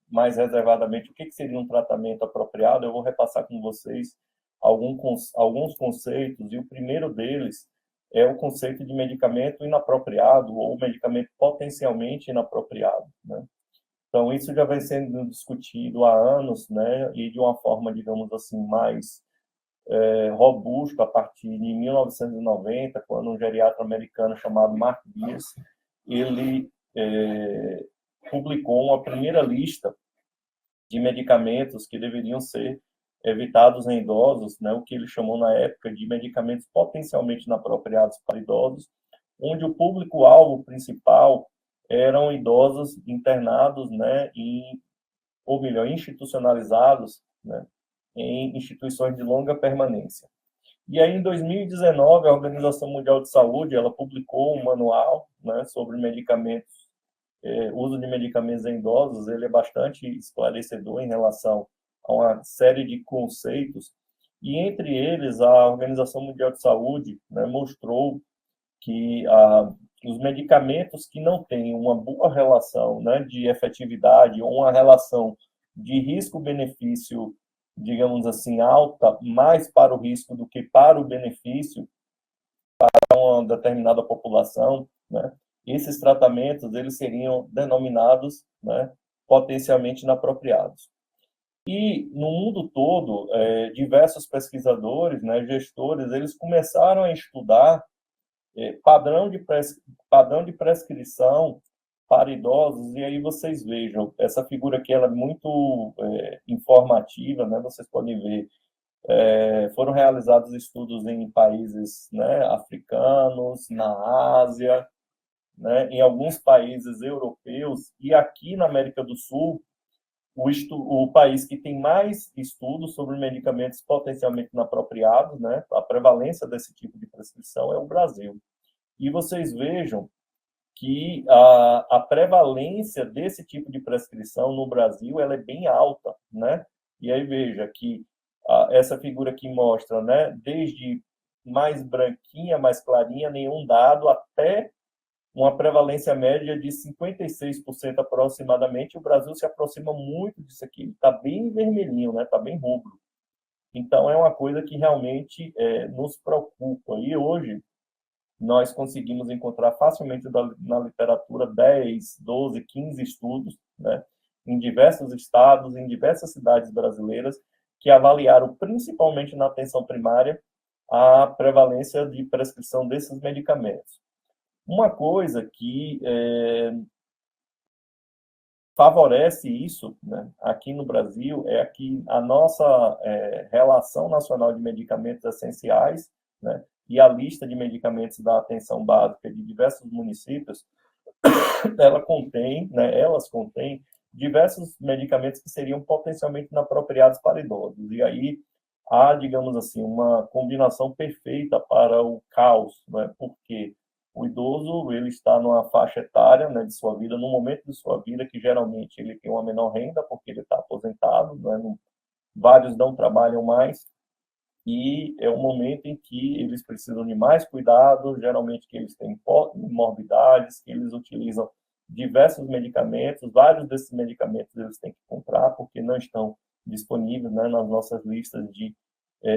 mais reservadamente o que seria um tratamento apropriado, eu vou repassar com vocês alguns conceitos, e o primeiro deles é o conceito de medicamento inapropriado ou medicamento potencialmente inapropriado, né? Então, isso já vem sendo discutido há anos, né, e de uma forma, digamos assim, mais robusta a partir de 1990, quando um geriatra americano chamado Mark Beers, ele publicou uma primeira lista de medicamentos que deveriam ser evitados em idosos, né, o que ele chamou na época de medicamentos potencialmente inapropriados para idosos, onde o público-alvo principal eram idosos internados, né, ou melhor, institucionalizados, né, em instituições de longa permanência. E aí, em 2019, a Organização Mundial de Saúde, ela publicou um manual, né, sobre medicamentos, uso de medicamentos em idosos. Ele é bastante esclarecedor em relação a uma série de conceitos, e entre eles a Organização Mundial de Saúde, né, mostrou que os medicamentos que não têm uma boa relação, né, de efetividade ou uma relação de risco-benefício, digamos assim, alta, mais para o risco do que para o benefício para uma determinada população, né, esses tratamentos eles seriam denominados, né, potencialmente inapropriados. E no mundo todo, diversos pesquisadores, né, gestores, eles começaram a estudar padrão de prescrição para idosos, e aí vocês vejam, essa figura aqui ela é muito informativa, né? Vocês podem ver, foram realizados estudos em países, né, africanos, na Ásia, né, em alguns países europeus, e aqui na América do Sul, o país que tem mais estudos sobre medicamentos potencialmente inapropriados, né, a prevalência desse tipo de prescrição é o Brasil. E vocês vejam que a prevalência desse tipo de prescrição no Brasil ela é bem alta, né? E aí veja que essa figura aqui mostra, né, desde mais branquinha, mais clarinha, nenhum dado, até uma prevalência média de 56% aproximadamente. O Brasil se aproxima muito disso aqui, está bem vermelhinho, né? Está bem rubro. Então, é uma coisa que realmente nos preocupa. E hoje, nós conseguimos encontrar facilmente na literatura 10, 12, 15 estudos, né, em diversos estados, em diversas cidades brasileiras, que avaliaram, principalmente na atenção primária, a prevalência de prescrição desses medicamentos. Uma coisa que favorece isso, né, aqui no Brasil é que a nossa Relação Nacional de Medicamentos Essenciais, né, e a lista de medicamentos da atenção básica de diversos municípios, elas contêm diversos medicamentos que seriam potencialmente inapropriados para idosos. E aí há, digamos assim, uma combinação perfeita para o caos, né? Porque o idoso ele está numa faixa etária, né, de sua vida, num momento de sua vida que geralmente ele tem uma menor renda porque ele está aposentado, né? Vários não trabalham mais, e é um momento em que eles precisam de mais cuidado, geralmente que eles têm morbidades, que eles utilizam diversos medicamentos, vários desses medicamentos eles têm que comprar porque não estão disponíveis, né, nas nossas listas de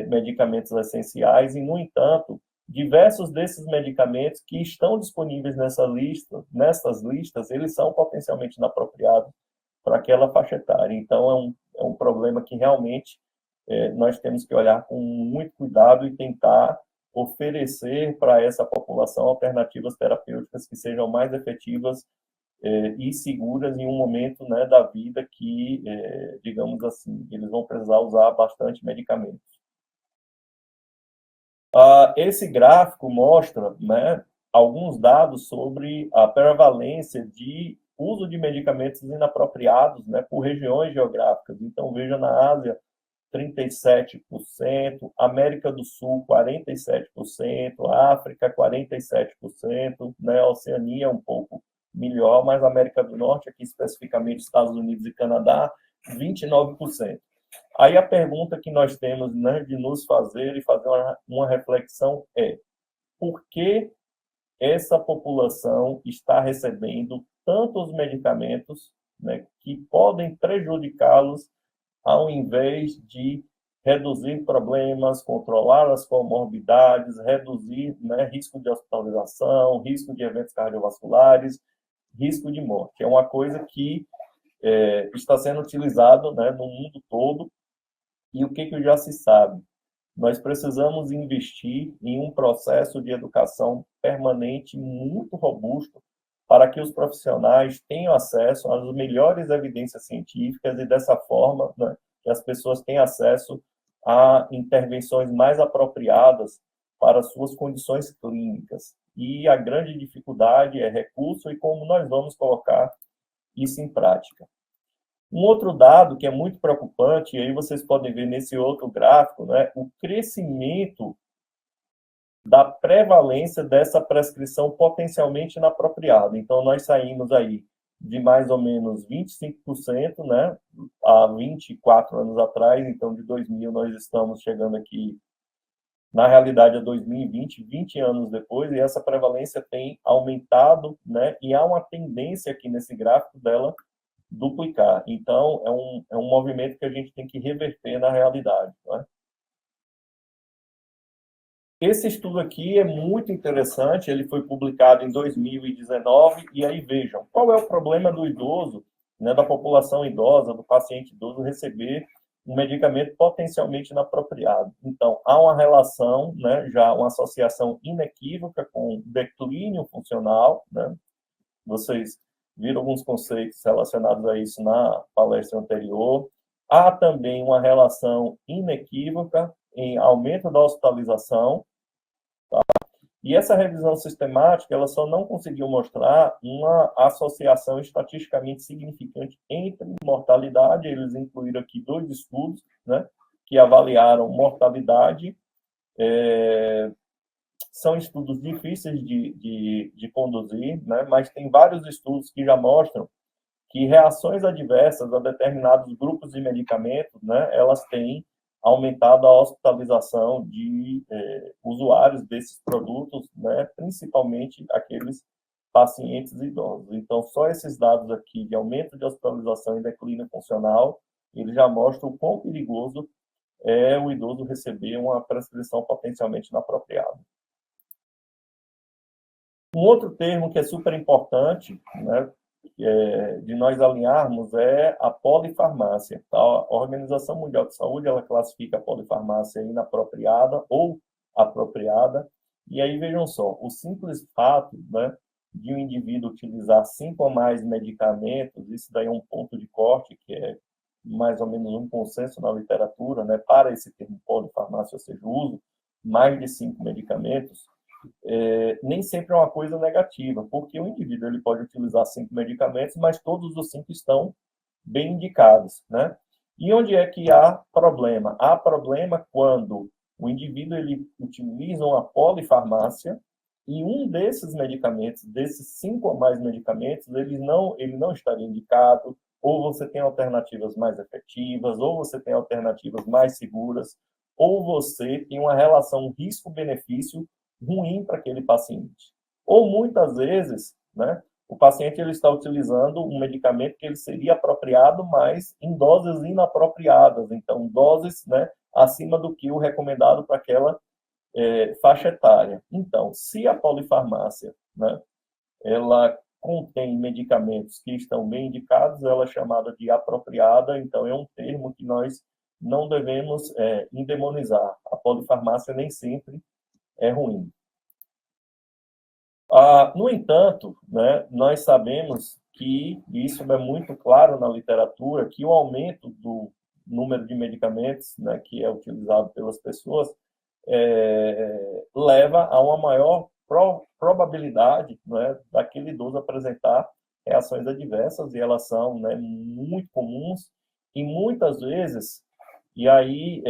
medicamentos essenciais, e, no entanto, diversos desses medicamentos que estão disponíveis nessas listas, eles são potencialmente inapropriados para aquela faixa etária. Então, é um problema que realmente nós temos que olhar com muito cuidado e tentar oferecer para essa população alternativas terapêuticas que sejam mais efetivas e seguras em um momento, né, da vida que, digamos assim, eles vão precisar usar bastante medicamentos. Esse gráfico mostra, né, alguns dados sobre a prevalência de uso de medicamentos inapropriados, né, por regiões geográficas. Então, veja, na Ásia, 37%, América do Sul, 47%, África, 47%, né, Oceania um pouco melhor, mas América do Norte, aqui especificamente Estados Unidos e Canadá, 29%. Aí a pergunta que nós temos, né, de nos fazer e fazer uma reflexão é: por que essa população está recebendo tantos medicamentos, né, que podem prejudicá-los, ao invés de reduzir problemas, controlar as comorbidades, reduzir, né, risco de hospitalização, risco de eventos cardiovasculares, risco de morte? É uma coisa que está sendo utilizado, né, no mundo todo. E o que já se sabe? Nós precisamos investir em um processo de educação permanente muito robusto para que os profissionais tenham acesso às melhores evidências científicas e, dessa forma, né, que as pessoas tenham acesso a intervenções mais apropriadas para suas condições clínicas. E a grande dificuldade é recurso e como nós vamos colocar isso em prática. Um outro dado que é muito preocupante, e aí vocês podem ver nesse outro gráfico, né, o crescimento da prevalência dessa prescrição potencialmente inapropriada. Então, nós saímos aí de mais ou menos 25%, né, há 24 anos atrás. Então, de 2000, nós estamos chegando aqui, na realidade, a 2020, 20 anos depois, e essa prevalência tem aumentado, né, e há uma tendência aqui nesse gráfico dela duplicar. Então, é um movimento que a gente tem que reverter na realidade, não é? Esse estudo aqui é muito interessante, ele foi publicado em 2019, e aí vejam, qual é o problema do idoso, né, da população idosa, do paciente idoso, receber um medicamento potencialmente inapropriado. Então, há uma relação, né, já uma associação inequívoca com declínio funcional, né? Vocês viram alguns conceitos relacionados a isso na palestra anterior. Há também uma relação inequívoca em aumento da hospitalização, tá? E essa revisão sistemática, ela só não conseguiu mostrar uma associação estatisticamente significante entre mortalidade. Eles incluíram aqui 2 estudos, né, que avaliaram mortalidade são estudos difíceis de conduzir, né? Mas tem vários estudos que já mostram que reações adversas a determinados grupos de medicamentos, né, elas têm aumentado a hospitalização de usuários desses produtos, né, principalmente aqueles pacientes idosos. Então, só esses dados aqui de aumento de hospitalização e declínio funcional, ele já mostra o quão perigoso é o idoso receber uma prescrição potencialmente inapropriada. Um outro termo que é super importante, né, de nós alinharmos é a polifarmácia. Tá? A Organização Mundial de Saúde ela classifica a polifarmácia inapropriada ou apropriada. E aí, vejam só, o simples fato, né, de um indivíduo utilizar 5 ou mais medicamentos, isso daí é um ponto de corte, que é mais ou menos um consenso na literatura, né, para esse termo polifarmácia, ou seja, o uso mais de 5 medicamentos, nem sempre é uma coisa negativa, porque o indivíduo ele pode utilizar 5 medicamentos, mas todos os 5 estão bem indicados, né? E onde é que há problema? Há problema quando o indivíduo ele utiliza uma polifarmácia e um desses medicamentos, desses 5 ou mais medicamentos, ele não estaria indicado, ou você tem alternativas mais efetivas, ou você tem alternativas mais seguras, ou você tem uma relação risco-benefício ruim para aquele paciente. Ou muitas vezes, né, o paciente ele está utilizando um medicamento que ele seria apropriado, mas em doses inapropriadas, então doses, né, acima do que o recomendado para aquela faixa etária. Então, se a polifarmácia, né, ela contém medicamentos que estão bem indicados, ela é chamada de apropriada, então é um termo que nós não devemos endemonizar. A polifarmácia nem sempre é ruim. No entanto, né, nós sabemos que isso é muito claro na literatura, que o aumento do número de medicamentos, né, que é utilizado pelas pessoas leva a uma maior probabilidade, né, daquele idoso apresentar reações adversas, e elas são, né, muito comuns, e muitas vezes, e aí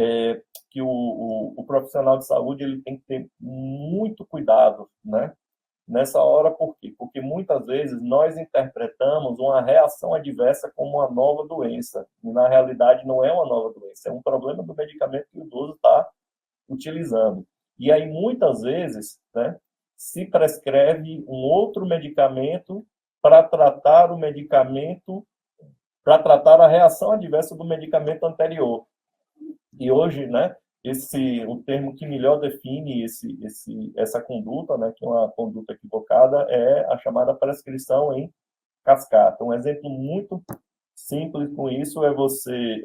que o profissional de saúde ele tem que ter muito cuidado, né, nessa hora. Por quê? Porque muitas vezes nós interpretamos uma reação adversa como uma nova doença, e na realidade não é uma nova doença, é um problema do medicamento que o idoso está utilizando. E aí, muitas vezes, né, se prescreve um outro medicamento para tratar o medicamento, para tratar a reação adversa do medicamento anterior. E hoje, né, o termo que melhor define essa conduta, né, que é uma conduta equivocada, é a chamada prescrição em cascata. Um exemplo muito simples com isso é você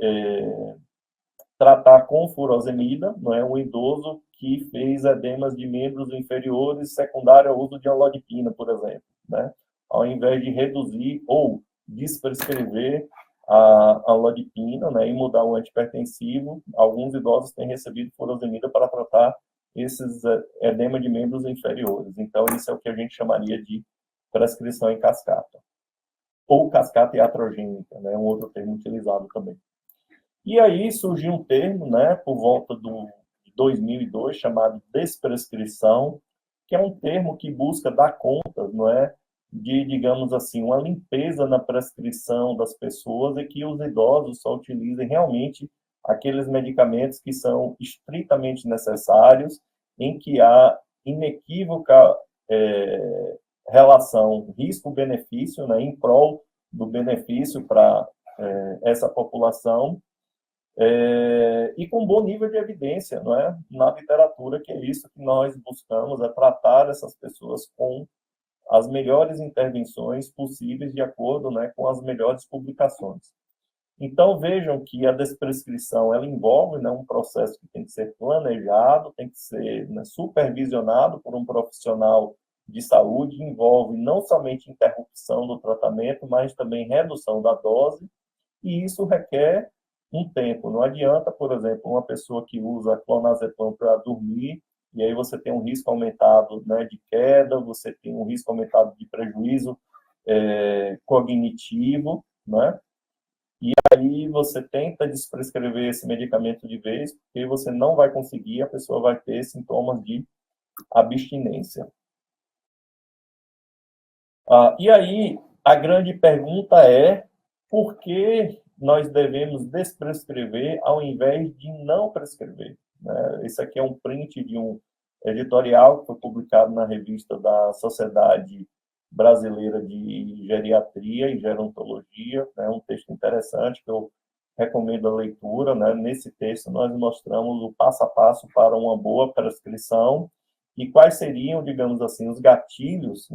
tratar com furosemida, não é, um idoso que fez edemas de membros inferiores secundário ao uso de amlodipina, por exemplo, né? Ao invés de reduzir ou desprescrever a amlodipina, né, e mudar o antipertensivo, alguns idosos têm recebido furosemida para tratar esses edema de membros inferiores. Então, isso é o que a gente chamaria de prescrição em cascata. Ou cascata iatrogênica, né, um outro termo utilizado também. E aí surgiu um termo, né, por volta de 2002, chamado desprescrição, que é um termo que busca dar conta, não é, de, digamos assim, uma limpeza na prescrição das pessoas, e que os idosos só utilizem realmente aqueles medicamentos que são estritamente necessários, em que há inequívoca relação risco-benefício, né, em prol do benefício para essa população, e com bom nível de evidência, não é? Na literatura, que é isso que nós buscamos, é tratar essas pessoas com as melhores intervenções possíveis, de acordo, né, com as melhores publicações. Então, vejam que a desprescrição ela envolve, né, um processo que tem que ser planejado, tem que ser, né, supervisionado por um profissional de saúde, envolve não somente interrupção do tratamento, mas também redução da dose, e isso requer um tempo. Não adianta, por exemplo, uma pessoa que usa clonazepam para dormir, e aí você tem um risco aumentado, né, de queda, você tem um risco aumentado de prejuízo cognitivo, né? E aí você tenta desprescrever esse medicamento de vez, porque você não vai conseguir, a pessoa vai ter sintomas de abstinência. E aí, a grande pergunta é por que nós devemos desprescrever ao invés de não prescrever? Esse aqui é um print de um editorial que foi publicado na revista da Sociedade Brasileira de Geriatria e Gerontologia, um texto interessante que eu recomendo a leitura. Nesse texto, nós mostramos o passo a passo para uma boa prescrição e quais seriam, digamos assim, os gatilhos,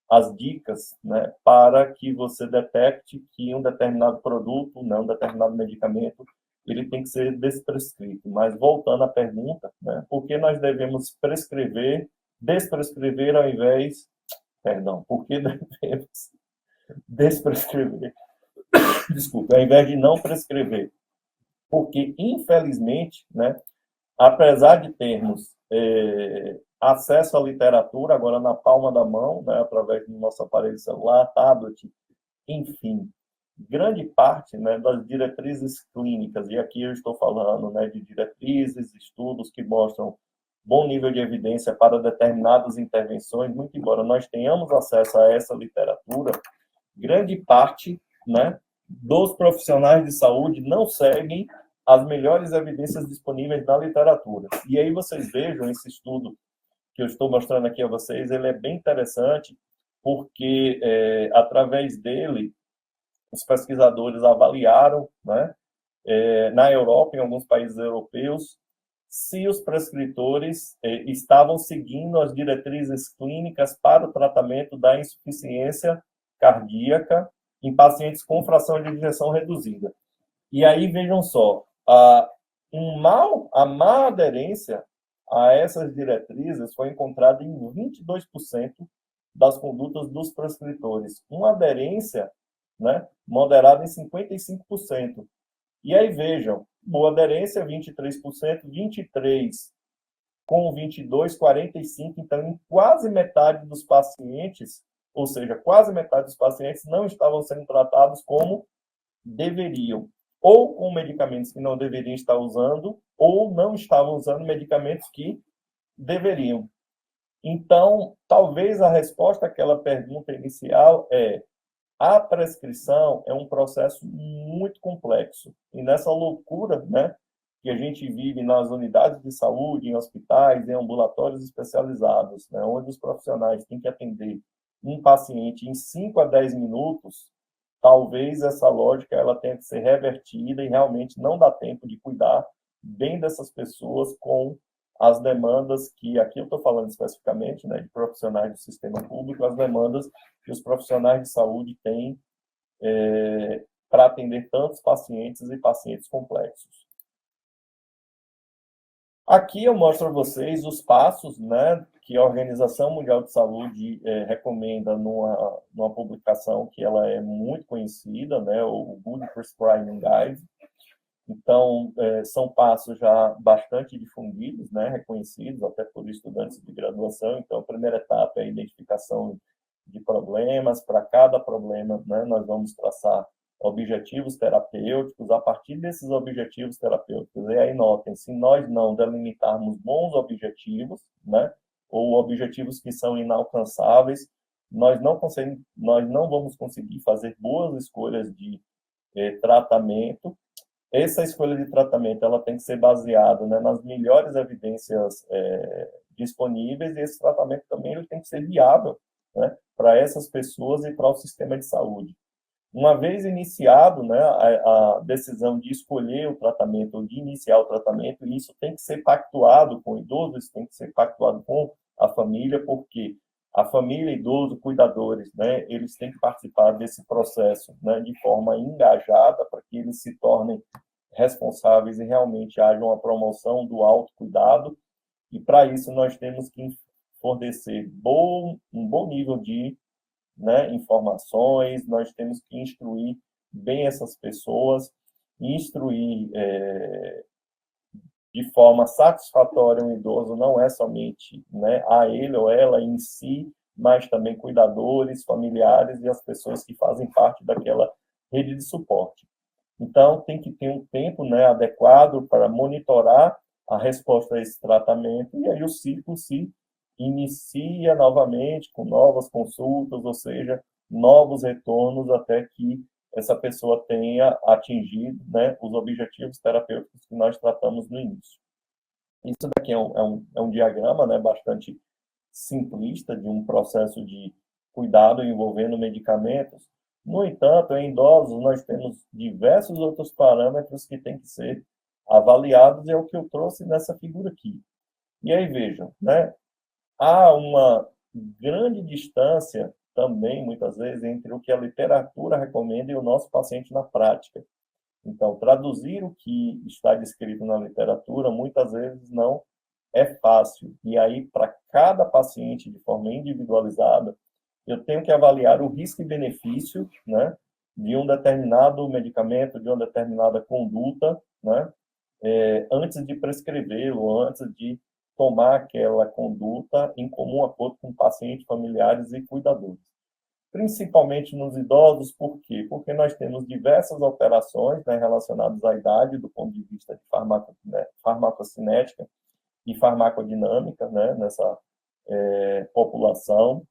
as dicas, para que você detecte que um determinado produto, um determinado medicamento, ele tem que ser desprescrito. Mas, voltando à pergunta, por que nós devemos desprescrever ao invés... por que devemos desprescrever? Desculpa, ao invés de não prescrever? Porque, infelizmente, apesar de termos acesso à literatura, agora na palma da mão, através do nosso aparelho celular, tablet, enfim, grande parte das diretrizes clínicas, e aqui eu estou falando de diretrizes, estudos que mostram bom nível de evidência para determinadas intervenções, muito embora nós tenhamos acesso a essa literatura, grande parte dos profissionais de saúde não seguem as melhores evidências disponíveis na literatura. E aí vocês vejam esse estudo que eu estou mostrando aqui a vocês, ele é bem interessante, porque através dele, os pesquisadores avaliaram, na Europa, em alguns países europeus, se os prescritores estavam seguindo as diretrizes clínicas para o tratamento da insuficiência cardíaca em pacientes com fração de ejeção reduzida. E aí, vejam só, a má aderência a essas diretrizes foi encontrada em 22% das condutas dos prescritores. Uma aderência moderada em 55%. E aí, vejam, boa aderência, 23%, 23% com 22%, 45%. Então, em quase metade dos pacientes, ou seja, quase metade dos pacientes não estavam sendo tratados como deveriam, ou com medicamentos que não deveriam estar usando, ou não estavam usando medicamentos que deveriam. Então, talvez a resposta àquela pergunta inicial é: a prescrição é um processo muito complexo. E nessa loucura, que a gente vive nas unidades de saúde, em hospitais, em ambulatórios especializados, onde os profissionais têm que atender um paciente em 5 a 10 minutos, talvez essa lógica ela tenha que ser revertida e realmente não dá tempo de cuidar bem dessas pessoas com as demandas que, aqui eu estou falando especificamente de profissionais do sistema público, as demandas que os profissionais de saúde têm para atender tantos pacientes e pacientes complexos. Aqui eu mostro a vocês os passos que a Organização Mundial de Saúde recomenda numa publicação que ela é muito conhecida, o Good Prescribing Guide. Então, são passos já bastante difundidos, reconhecidos até por estudantes de graduação. Então, a primeira etapa é a identificação de problemas. Para cada problema, nós vamos traçar objetivos terapêuticos. A partir desses objetivos terapêuticos, e aí notem, se nós não delimitarmos bons objetivos, ou objetivos que são inalcançáveis, nós não vamos conseguir fazer boas escolhas de tratamento. Essa escolha de tratamento ela tem que ser baseada nas melhores evidências disponíveis, e esse tratamento também ele tem que ser viável para essas pessoas e para o sistema de saúde. Uma vez iniciado a decisão de escolher o tratamento ou de iniciar o tratamento, isso tem que ser pactuado com o idoso, isso tem que ser pactuado com a família, porque a família, idoso, cuidadores, eles têm que participar desse processo de forma engajada para que eles se tornem responsáveis e realmente haja uma promoção do autocuidado. E para isso nós temos que fornecer um bom nível de informações, nós temos que instruir bem essas pessoas, instruir de forma satisfatória um idoso, não é somente a ele ou ela em si, mas também cuidadores, familiares e as pessoas que fazem parte daquela rede de suporte. Então, tem que ter um tempo adequado para monitorar a resposta a esse tratamento, e aí o ciclo se inicia novamente com novas consultas, ou seja, novos retornos até que essa pessoa tenha atingido, né, os objetivos terapêuticos que nós tratamos no início. Isso daqui é um diagrama, né, bastante simplista de um processo de cuidado envolvendo medicamentos. No entanto, em idosos, nós temos diversos outros parâmetros que têm que ser avaliados, e é o que eu trouxe nessa figura aqui. E aí, vejam, né, há uma grande distância também, muitas vezes, entre o que a literatura recomenda e o nosso paciente na prática. Então, traduzir o que está descrito na literatura, muitas vezes, não é fácil. E aí, para cada paciente, de forma individualizada, eu tenho que avaliar o risco e benefício, né, de um determinado medicamento, de uma determinada conduta, né, antes de prescrevê-lo, antes de tomar aquela conduta em comum acordo com pacientes, familiares e cuidadores. Principalmente nos idosos, por quê? Porque nós temos diversas alterações, né, relacionadas à idade, do ponto de vista de farmacocinética e farmacodinâmica, né, nessa população.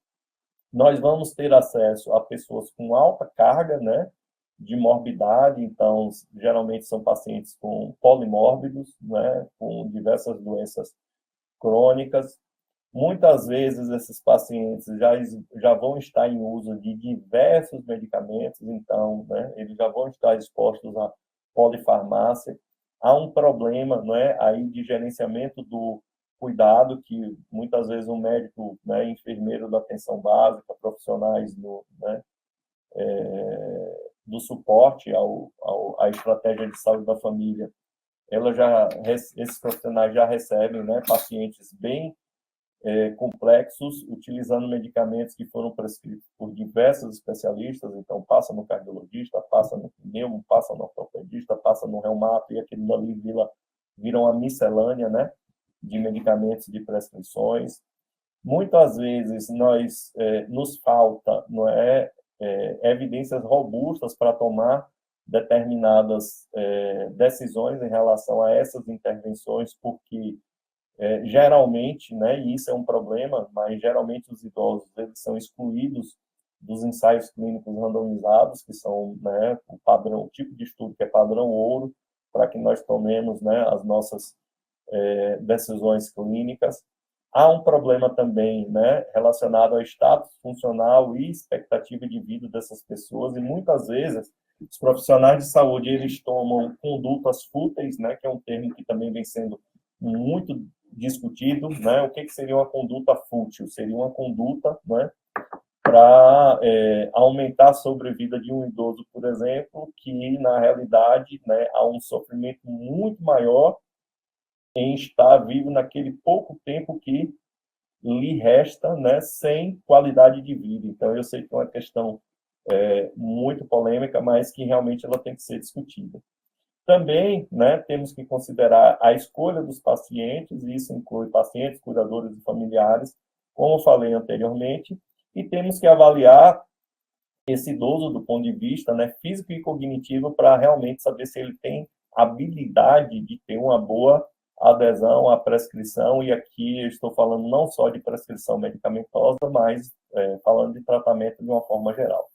Nós vamos ter acesso a pessoas com alta carga, né, de morbidade, então, geralmente são pacientes com polimórbidos, né, com diversas doenças crônicas. Muitas vezes esses pacientes já vão estar em uso de diversos medicamentos, então, né, eles já vão estar expostos à polifarmácia. Há um problema, né, aí de gerenciamento do cuidado, que muitas vezes um médico, né, enfermeiro da atenção básica, profissionais do suporte à estratégia de saúde da família, esses profissionais já recebem, né, pacientes bem complexos, utilizando medicamentos que foram prescritos por diversos especialistas, então passa no cardiologista, passa no pneumo, passa no ortopedista, passa no reumato, e aquele dali vira uma miscelânea, né, de medicamentos, de prescrições. Muitas vezes nos falta, não é, evidências robustas para tomar determinadas decisões em relação a essas intervenções, porque geralmente, né, e isso é um problema, mas geralmente os idosos eles são excluídos dos ensaios clínicos randomizados, que são, né, o tipo de estudo que é padrão ouro, para que nós tomemos, né, as nossas decisões clínicas. Há um problema também, né, relacionado ao status funcional e expectativa de vida dessas pessoas, e muitas vezes os profissionais de saúde eles tomam condutas fúteis, né, que é um termo que também vem sendo muito discutido, né? O que seria uma conduta fútil? Seria uma conduta, né, para aumentar a sobrevida de um idoso, por exemplo, que na realidade, né, há um sofrimento muito maior em estar vivo naquele pouco tempo que lhe resta, né, sem qualidade de vida. Então, eu sei que é uma questão muito polêmica, mas que realmente ela tem que ser discutida. Também, né, temos que considerar a escolha dos pacientes, e isso inclui pacientes, cuidadores e familiares, como falei anteriormente, e temos que avaliar esse idoso do ponto de vista, né, físico e cognitivo, para realmente saber se ele tem habilidade de ter uma boa adesão à prescrição, e aqui eu estou falando não só de prescrição medicamentosa, mas falando de tratamento de uma forma geral.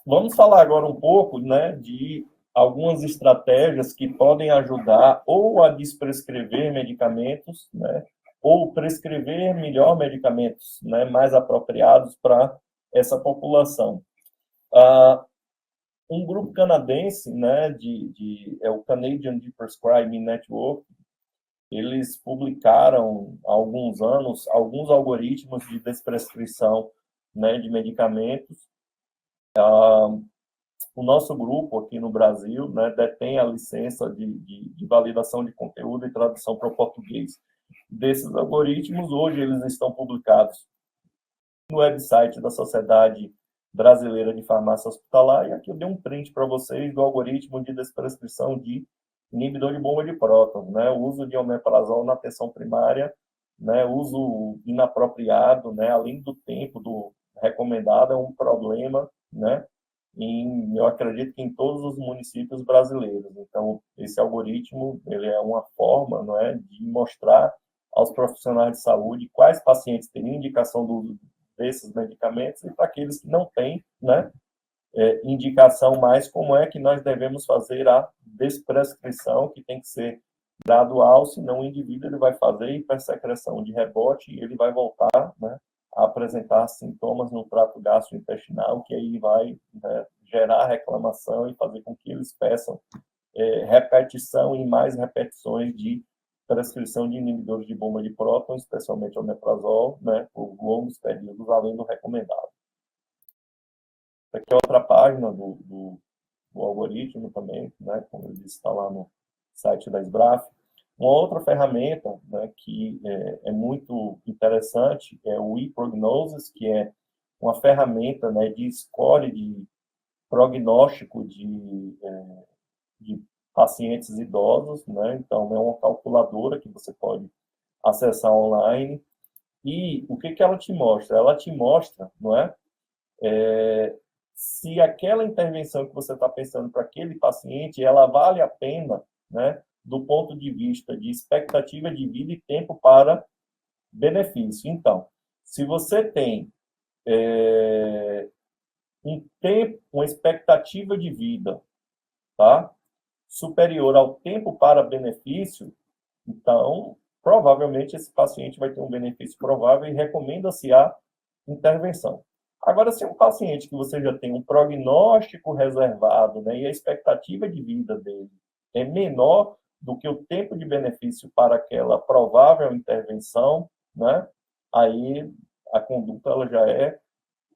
Vamos falar agora um pouco, né, de algumas estratégias que podem ajudar ou a desprescrever medicamentos, né, ou prescrever melhor medicamentos, né, mais apropriados para essa população. Um grupo canadense, né, é o Canadian Prescribing Network, eles publicaram há alguns anos alguns algoritmos de desprescrição, né, de medicamentos. O nosso grupo aqui no Brasil, né, detém a licença de validação de conteúdo e tradução para o português desses algoritmos. Hoje eles estão publicados no website da Sociedade Brasileira de Farmácia Hospitalar, e aqui eu dei um print para vocês do algoritmo de desprescrição de inibidor de bomba de prótons, né, o uso de omeprazol na atenção primária, né, uso inapropriado, né, além do tempo do recomendado, é um problema, né, eu acredito que em todos os municípios brasileiros. Então, esse algoritmo, ele é uma forma, não é, de mostrar aos profissionais de saúde quais pacientes teriam indicação do uso desses medicamentos e para aqueles que não têm, né, indicação mais, como é que nós devemos fazer a desprescrição, que tem que ser gradual, senão o indivíduo ele vai fazer hipersecreção de rebote e ele vai voltar, né, a apresentar sintomas no trato gastrointestinal, que aí vai, né, gerar reclamação e fazer com que eles peçam repetição e mais repetições de prescrição de inibidores de bomba de prótons, especialmente o omeprazol, né, por longos períodos, além do recomendado. Aqui é outra página do algoritmo também, né, como ele disse, está lá no site da SBRAF. Uma outra ferramenta, né, que é muito interessante é o ePrognosis, que é uma ferramenta, né, de score de prognóstico de pacientes idosos, né? Então, é uma calculadora que você pode acessar online. E o que ela te mostra? Ela te mostra, não é? Se aquela intervenção que você está pensando para aquele paciente, ela vale a pena, né? Do ponto de vista de expectativa de vida e tempo para benefício. Então, se você tem uma expectativa de vida, tá, superior ao tempo para benefício, então, provavelmente esse paciente vai ter um benefício provável e recomenda-se a intervenção. Agora, se é um paciente que você já tem um prognóstico reservado, né, e a expectativa de vida dele é menor do que o tempo de benefício para aquela provável intervenção, né, aí a conduta ela já é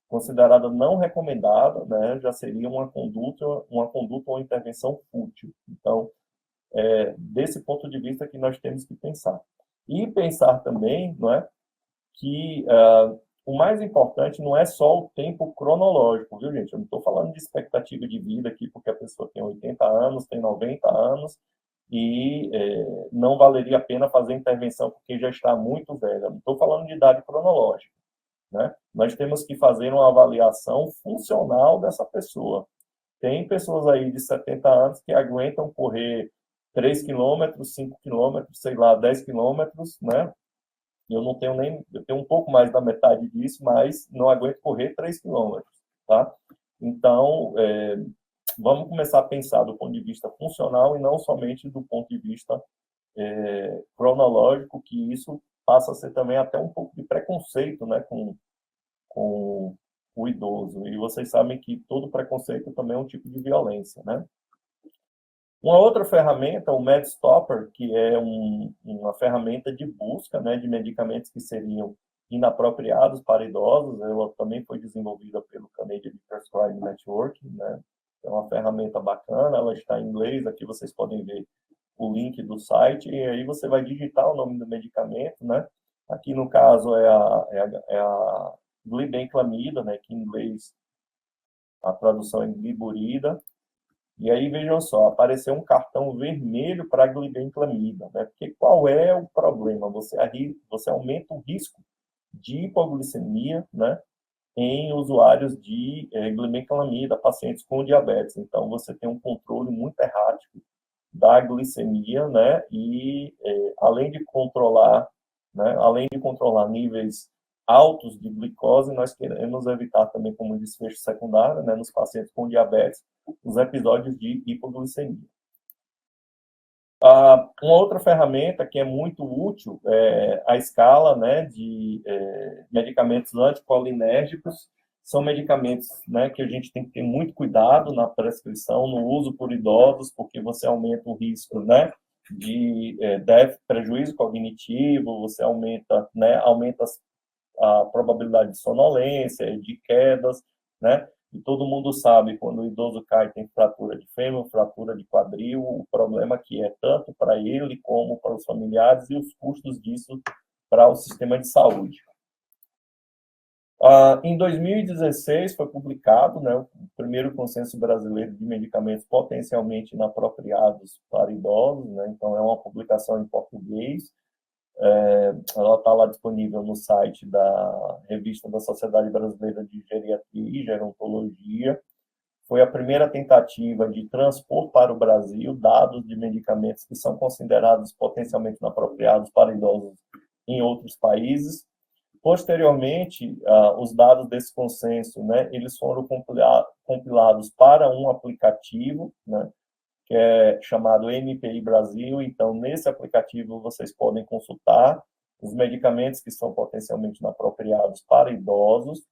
considerada não recomendada, né, já seria uma conduta ou intervenção fútil. Então, desse ponto de vista que nós temos que pensar. E pensar também, não é, que o mais importante não é só o tempo cronológico, viu, gente? Eu não estou falando de expectativa de vida aqui, porque a pessoa tem 80 anos, tem 90 anos, e não valeria a pena fazer intervenção porque já está muito velha. Não estou falando de idade cronológica, né? Nós temos que fazer uma avaliação funcional dessa pessoa. Tem pessoas aí de 70 anos que aguentam correr 3 quilômetros, 5 quilômetros, sei lá, 10 quilômetros, né? Eu não tenho nem, eu tenho um pouco mais da metade disso, mas não aguento correr 3 quilômetros, tá? Então, vamos começar a pensar do ponto de vista funcional e não somente do ponto de vista cronológico, que isso passa a ser também até um pouco de preconceito, né, com o idoso. E vocês sabem que todo preconceito também é um tipo de violência, né? Uma outra ferramenta, o MedStopper, que é uma ferramenta de busca, né, de medicamentos que seriam inapropriados para idosos. Ela também foi desenvolvida pelo Canadian Prescribing Network, né? É uma ferramenta bacana, ela está em inglês. Aqui vocês podem ver o link do site, e aí você vai digitar o nome do medicamento, né? Aqui, no caso, é a glibenclamida, né, que em inglês a tradução é gliburida. E aí, vejam só, apareceu um cartão vermelho para a glibenclamida, né? Porque qual é o problema? Você aumenta o risco de hipoglicemia, né, em usuários de glibenclamida, pacientes com diabetes. Então, você tem um controle muito errático da glicemia, né? E além de controlar níveis altos de glicose, nós queremos evitar também, como desfecho secundário, né, nos pacientes com diabetes, os episódios de hipoglicemia. Uma outra ferramenta que é muito útil é a escala, né, de medicamentos anticolinérgicos. São medicamentos, né, que a gente tem que ter muito cuidado na prescrição, no uso por idosos, porque você aumenta o risco, né, de prejuízo cognitivo, você aumenta a probabilidade de sonolência, de quedas, né? E todo mundo sabe, quando o idoso cai, tem fratura de fêmur, fratura de quadril, o problema que é tanto para ele como para os familiares e os custos disso para o sistema de saúde. Em 2016 foi publicado, né, o primeiro consenso brasileiro de medicamentos potencialmente inapropriados para idosos, né? Então é uma publicação em português. Ela está lá disponível no site da revista da Sociedade Brasileira de Geriatria e Gerontologia. foi a primeira tentativa de transpor para o Brasil dados de medicamentos que são considerados potencialmente inapropriados para idosos em outros países. Posteriormente, os dados desse consenso, né, eles foram compilados para um aplicativo, né, que é chamado MPI Brasil. Então, nesse aplicativo, vocês podem consultar os medicamentos que são potencialmente inapropriados para idosos.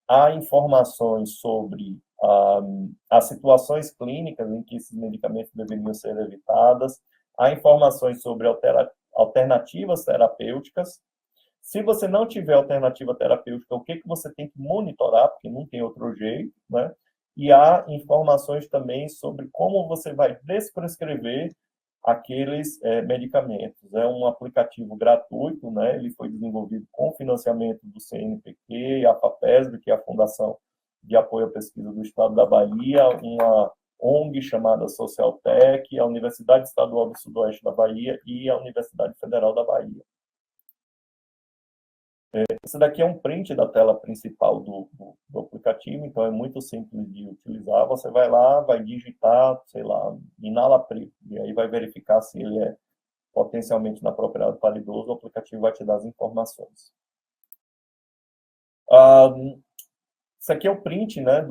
Há informações sobre as situações clínicas em que esses medicamentos deveriam ser evitadas. Há informações sobre alternativas terapêuticas. Se você não tiver alternativa terapêutica, o que você tem que monitorar, porque não tem outro jeito, né? E há informações também sobre como você vai desprescrever aqueles medicamentos. É um aplicativo gratuito, né? Ele foi desenvolvido com financiamento do CNPq, a FAPESB, que é a Fundação de Apoio à Pesquisa do Estado da Bahia, uma ONG chamada Socialtech, a Universidade Estadual do Sudoeste da Bahia e a Universidade Federal da Bahia. Esse daqui é um print da tela principal do aplicativo, então é muito simples de utilizar. Você vai lá, vai digitar, sei lá, Inalapril, e aí vai verificar se ele é potencialmente inapropriado para idoso, o aplicativo vai te dar as informações. Isso aqui é o print, né,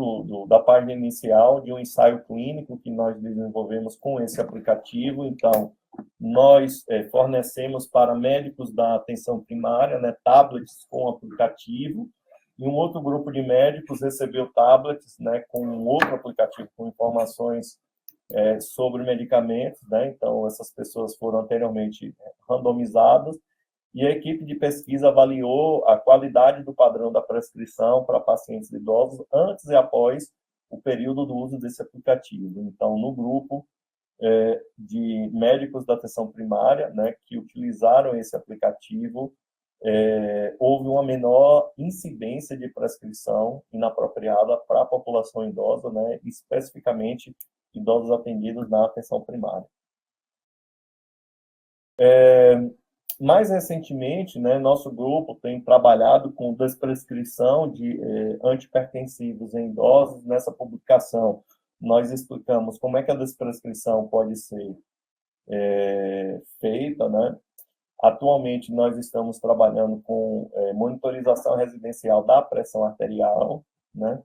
da página inicial de um ensaio clínico que nós desenvolvemos com esse aplicativo. Então, nós fornecemos para médicos da atenção primária, né, tablets com aplicativo, e um outro grupo de médicos recebeu tablets, né, com um outro aplicativo com informações sobre medicamentos, né. Então, essas pessoas foram anteriormente randomizadas, e a equipe de pesquisa avaliou a qualidade do padrão da prescrição para pacientes idosos antes e após o período do uso desse aplicativo. Então, no grupo de médicos da atenção primária, né, que utilizaram esse aplicativo, houve uma menor incidência de prescrição inapropriada para a população idosa, né, especificamente idosos atendidos na atenção primária. Mais recentemente, né, nosso grupo tem trabalhado com desprescrição de antipertensivos em idosos. Nessa publicação, nós explicamos como é que a desprescrição pode ser feita, né? Atualmente, nós estamos trabalhando com monitorização residencial da pressão arterial, né?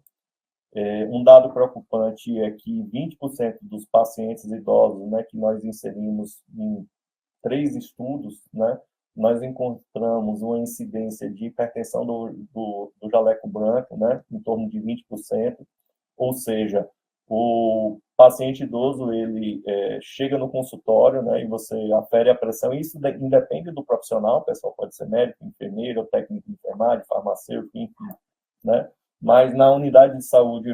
Um dado preocupante é que 20% dos pacientes idosos, né, que nós inserimos em 3 estudos, né, nós encontramos uma incidência de hipertensão do jaleco branco, né, em torno de 20%, ou seja, o paciente idoso, ele chega no consultório, né, e você afere a pressão, e isso independe do profissional, o pessoal pode ser médico, enfermeiro, técnico de enfermagem, farmacêutico, enfim, né, mas na unidade de saúde,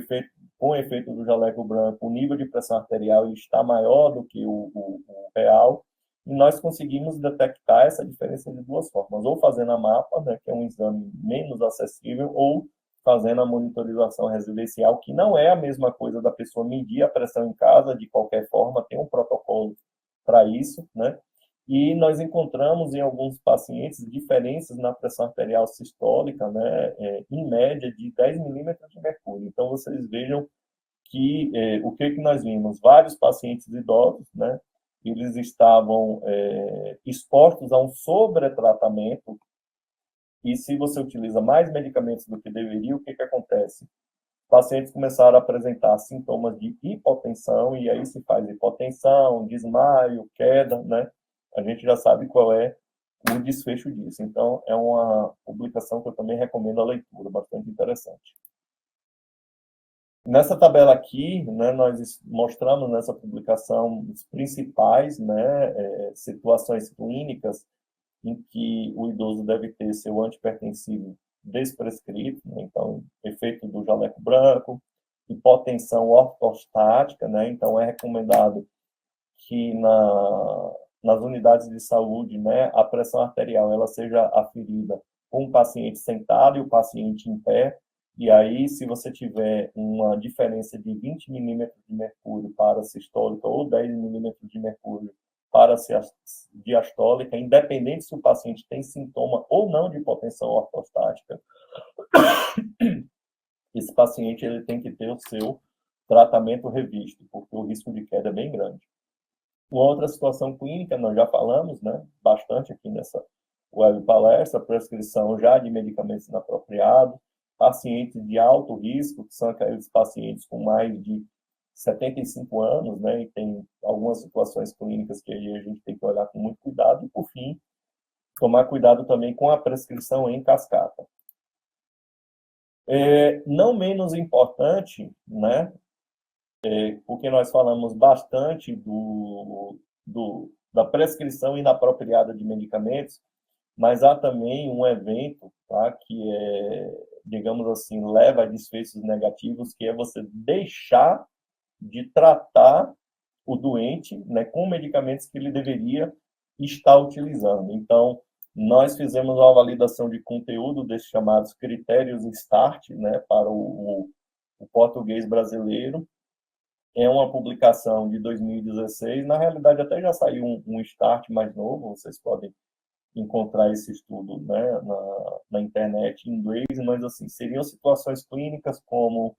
com o efeito do jaleco branco, o nível de pressão arterial está maior do que o real, e nós conseguimos detectar essa diferença de 2 formas, ou fazendo a mapa, né, que é um exame menos acessível, ou fazendo a monitorização residencial, que não é a mesma coisa da pessoa medir a pressão em casa, de qualquer forma, tem um protocolo para isso, né? E nós encontramos em alguns pacientes diferenças na pressão arterial sistólica, né, em média de 10 milímetros de mercúrio. Então, vocês vejam que o que nós vimos? Vários pacientes idosos, né, eles estavam expostos a um sobretratamento, e se você utiliza mais medicamentos do que deveria, o que acontece? Os pacientes começaram a apresentar sintomas de hipotensão, e aí se faz hipotensão, desmaio, queda, né? A gente já sabe qual é o desfecho disso. Então, é uma publicação que eu também recomendo a leitura, bastante interessante. Nessa tabela aqui, né, nós mostramos nessa publicação os principais, né, situações clínicas em que o idoso deve ter seu antipertensivo desprescrito, né? Então, efeito do jaleco branco, hipotensão ortostática, né? Então, é recomendado que nas unidades de saúde, né, a pressão arterial ela seja aferida com o paciente sentado e o paciente em pé. E aí, se você tiver uma diferença de 20 milímetros de mercúrio para a sistólica ou 10 milímetros de mercúrio para a diastólica, independente se o paciente tem sintoma ou não de hipotensão ortostática, esse paciente ele tem que ter o seu tratamento revisto, porque o risco de queda é bem grande. Uma outra situação clínica, nós já falamos, né, bastante aqui nessa web palestra, prescrição já de medicamentos inapropriados, pacientes de alto risco, que são aqueles pacientes com mais de 75 anos, né, e tem algumas situações clínicas que aí a gente tem que olhar com muito cuidado, e, por fim, tomar cuidado também com a prescrição em cascata. Não menos importante, né, porque nós falamos bastante da prescrição inapropriada de medicamentos, mas há também um evento, tá, que digamos assim, leva a desfechos negativos, que é você deixar de tratar o doente, né, com medicamentos que ele deveria estar utilizando. Então, nós fizemos uma validação de conteúdo desses chamados critérios START, né, para o português brasileiro. É uma publicação de 2016. Na realidade, até já saiu um START mais novo, vocês podem encontrar esse estudo, né, na internet em inglês, mas assim, seriam situações clínicas como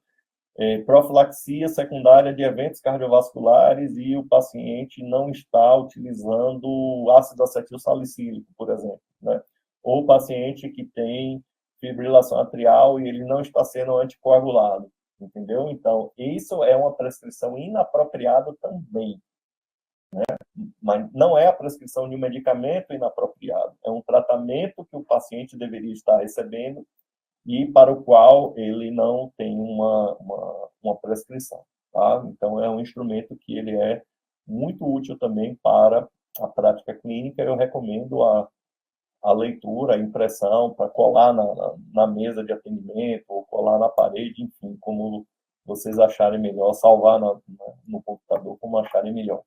profilaxia secundária de eventos cardiovasculares e o paciente não está utilizando ácido acetil salicílico, por exemplo, né? Ou o paciente que tem fibrilação atrial e ele não está sendo anticoagulado, entendeu? Então, isso é uma prescrição inapropriada também, né? Mas não é a prescrição de um medicamento inapropriado, é um tratamento que o paciente deveria estar recebendo e para o qual ele não tem uma prescrição, tá? Então, é um instrumento que ele é muito útil também para a prática clínica. Eu recomendo a leitura, a impressão, para colar na mesa de atendimento, ou colar na parede, enfim, como vocês acharem melhor, salvar no computador, como acharem melhor.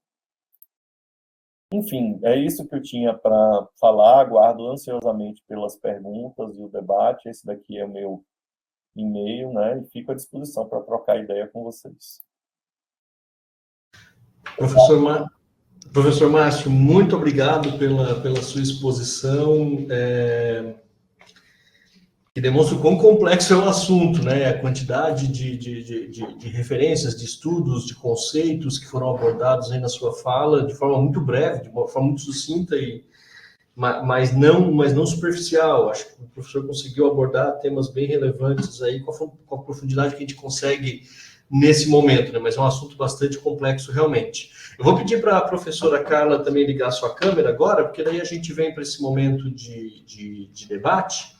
Enfim, é isso que eu tinha para falar. Aguardo ansiosamente pelas perguntas e o debate. Esse daqui é o meu e-mail, né? E fico à disposição para trocar ideia com vocês. Professor Márcio, muito obrigado pela sua exposição, que demonstra o quão complexo é o assunto, né? A quantidade de referências, de estudos, de conceitos que foram abordados aí na sua fala, de forma muito breve, de uma forma muito sucinta, mas não superficial. Acho que o professor conseguiu abordar temas bem relevantes aí com a profundidade que a gente consegue nesse momento, né? Mas é um assunto bastante complexo realmente. Eu vou pedir para a professora Carla também ligar a sua câmera agora, porque daí a gente vem para esse momento de debate.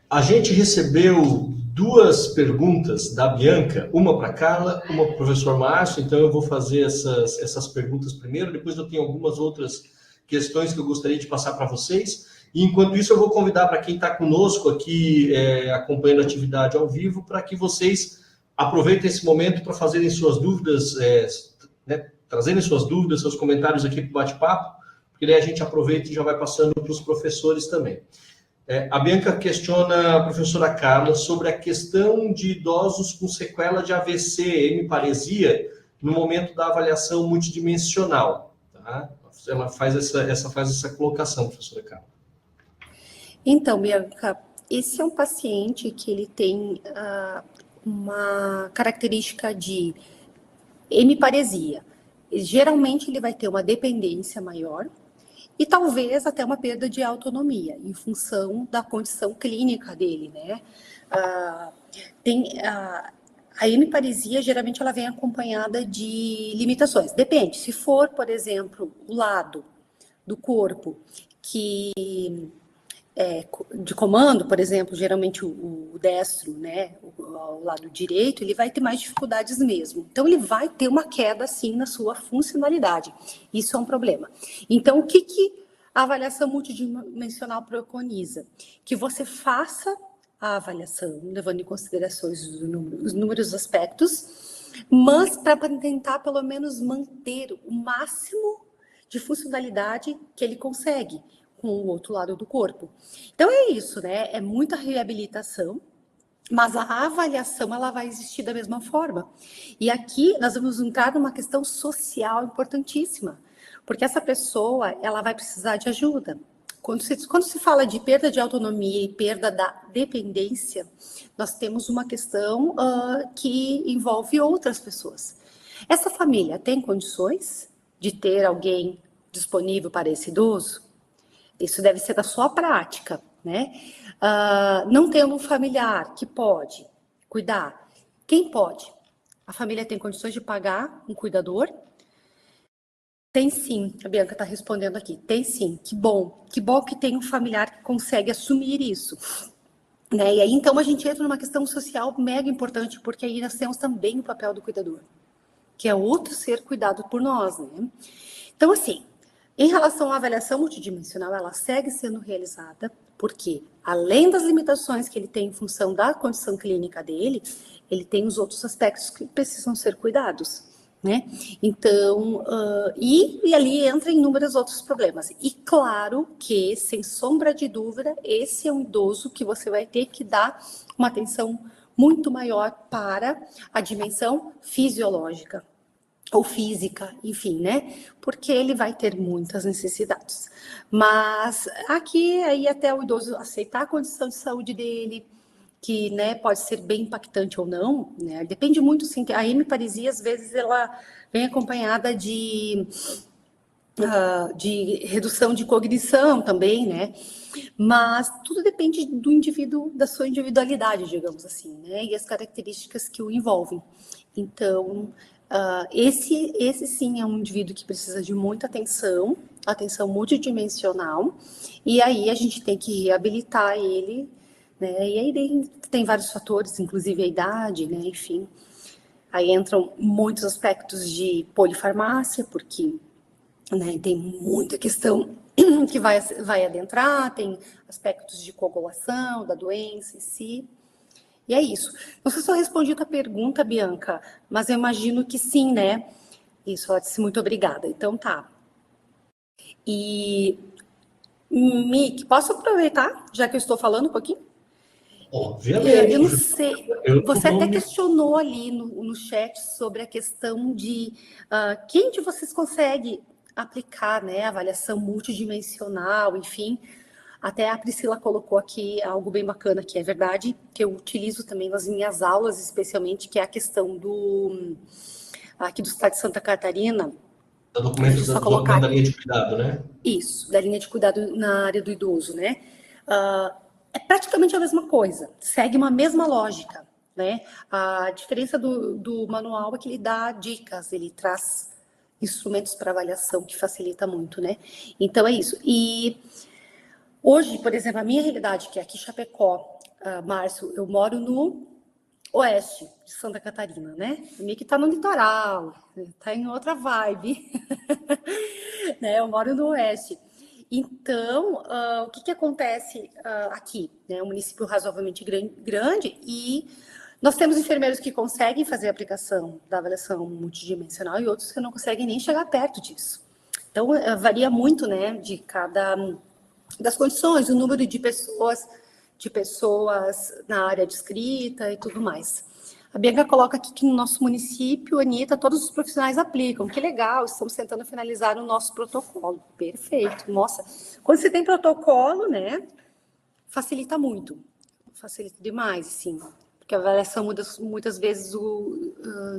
A gente recebeu duas perguntas da Bianca, uma para a Carla, uma para o professor Márcio, então eu vou fazer essas perguntas primeiro, depois eu tenho algumas outras questões que eu gostaria de passar para vocês, e enquanto isso eu vou convidar para quem está conosco aqui, acompanhando a atividade ao vivo, para que vocês aproveitem esse momento para fazerem suas dúvidas, né, trazerem suas dúvidas, seus comentários aqui para o bate-papo, porque daí a gente aproveita e já vai passando para os professores também. A Bianca questiona a professora Carla sobre a questão de idosos com sequela de AVC, hemiparesia, no momento da avaliação multidimensional. Tá? Ela faz essa colocação, professora Carla. Então, Bianca, esse é um paciente que ele tem uma característica de hemiparesia. Geralmente ele vai ter uma dependência maior e talvez até uma perda de autonomia, em função da condição clínica dele, né? A hemiparesia, geralmente, ela vem acompanhada de limitações. Depende, se for, por exemplo, o lado do corpo que de comando, por exemplo, geralmente o destro, né, o lado direito, ele vai ter mais dificuldades mesmo. Então, ele vai ter uma queda, sim, na sua funcionalidade. Isso é um problema. Então, o que a avaliação multidimensional preconiza? Que você faça a avaliação, levando em consideração os números aspectos, mas para tentar, pelo menos, manter o máximo de funcionalidade que ele consegue com o outro lado do corpo. Então é isso, né? É muita reabilitação, mas a avaliação ela vai existir da mesma forma. E aqui nós vamos entrar numa questão social importantíssima, porque essa pessoa ela vai precisar de ajuda Quando se fala de perda de autonomia e perda da dependência, nós temos uma questão que envolve outras pessoas. Essa família tem condições de ter alguém disponível para esse idoso? Isso deve ser da sua prática, né? Não tendo um familiar que pode cuidar. Quem pode? A família tem condições de pagar um cuidador? Tem sim, a Bianca está respondendo aqui. Tem sim, que bom que tem um familiar que consegue assumir isso. Né? E aí, então, a gente entra numa questão social mega importante, porque aí nós temos também o papel do cuidador, que é outro ser cuidado por nós, né? Então, assim, em relação à avaliação multidimensional, ela segue sendo realizada, porque, além das limitações que ele tem em função da condição clínica dele, ele tem os outros aspectos que precisam ser cuidados, né? Então, e ali entra inúmeros outros problemas. E claro que, sem sombra de dúvida, esse é um idoso que você vai ter que dar uma atenção muito maior para a dimensão fisiológica ou física, enfim, né? Porque ele vai ter muitas necessidades. Mas aqui, aí até o idoso aceitar a condição de saúde dele, que, né, pode ser bem impactante ou não, né? Depende muito, sim. A hemiparesia, às vezes, ela vem acompanhada de redução de cognição também, né? Mas tudo depende do indivíduo, da sua individualidade, digamos assim, né? E as características que o envolvem. Então, esse sim é um indivíduo que precisa de muita atenção multidimensional, e aí a gente tem que reabilitar ele, né? E aí tem vários fatores, inclusive a idade, né? Enfim, aí entram muitos aspectos de polifarmácia, porque, né, tem muita questão que vai adentrar, tem aspectos de coagulação, da doença em si. E é isso. Não sei se eu respondi a tua pergunta, Bianca, mas eu imagino que sim, né? Isso, ela disse muito obrigada. Então tá. E, Mick, posso aproveitar, já que eu estou falando um pouquinho? Obviamente, Eu não sei. eu não Você vou até me... questionou ali no chat sobre a questão de quem de vocês consegue aplicar, né, avaliação multidimensional, enfim. Até a Priscila colocou aqui algo bem bacana, que é verdade, que eu utilizo também nas minhas aulas, especialmente, que é a questão aqui do estado de Santa Catarina. Deixa eu só Do colocar documento da aqui. linha de cuidado, né? Isso, da linha de cuidado na área do idoso, né? É praticamente a mesma coisa, segue uma mesma lógica, né? A diferença do manual é que ele dá dicas, ele traz instrumentos para avaliação que facilita muito, né? Então é isso. E hoje, por exemplo, a minha realidade, que é aqui em Chapecó, Márcio, eu moro no oeste de Santa Catarina, né? Meio que tá no litoral, tá em outra vibe, né? Eu moro no oeste. Então, o que acontece aqui? Né? É um município razoavelmente grande e nós temos enfermeiros que conseguem fazer a aplicação da avaliação multidimensional e outros que não conseguem nem chegar perto disso. Então, varia muito, né, das condições, o número de pessoas na área de escrita e tudo mais. A Bianca coloca aqui que no nosso município, Anitta, todos os profissionais aplicam. Que legal, estamos tentando finalizar o nosso protocolo. Perfeito. Nossa, quando você tem protocolo, né, facilita muito. Facilita demais, sim. Porque a avaliação muda muitas vezes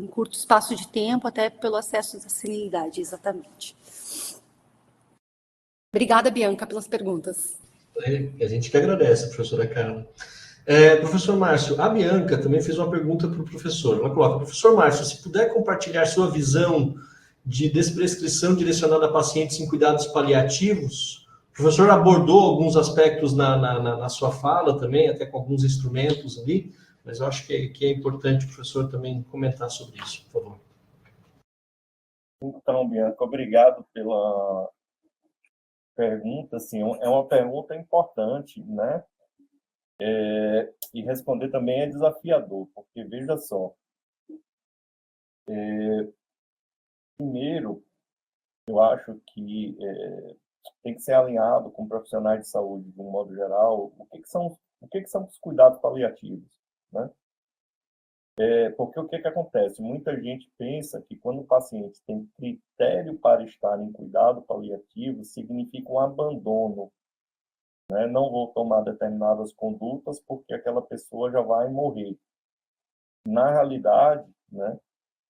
em curto espaço de tempo, até pelo acesso à senilidade, exatamente. Obrigada, Bianca, pelas perguntas. A gente que agradece, professora Carla. Professor Márcio, a Bianca também fez uma pergunta para o professor. Ela coloca, professor Márcio, se puder compartilhar sua visão de desprescrição direcionada a pacientes em cuidados paliativos, o professor abordou alguns aspectos na sua fala também, até com alguns instrumentos ali, mas eu acho que é importante o professor também comentar sobre isso, por favor. Então, Bianca, obrigado pela pergunta. Assim, é uma pergunta importante, né? E responder também é desafiador, porque, veja só, primeiro, eu acho que tem que ser alinhado com profissionais de saúde, de um modo geral, o que são os cuidados paliativos, né? Porque o que acontece? Muita gente pensa que quando o paciente tem critério para estar em cuidado paliativo, significa um abandono né? Não vou tomar determinadas condutas porque aquela pessoa já vai morrer. Na realidade, né,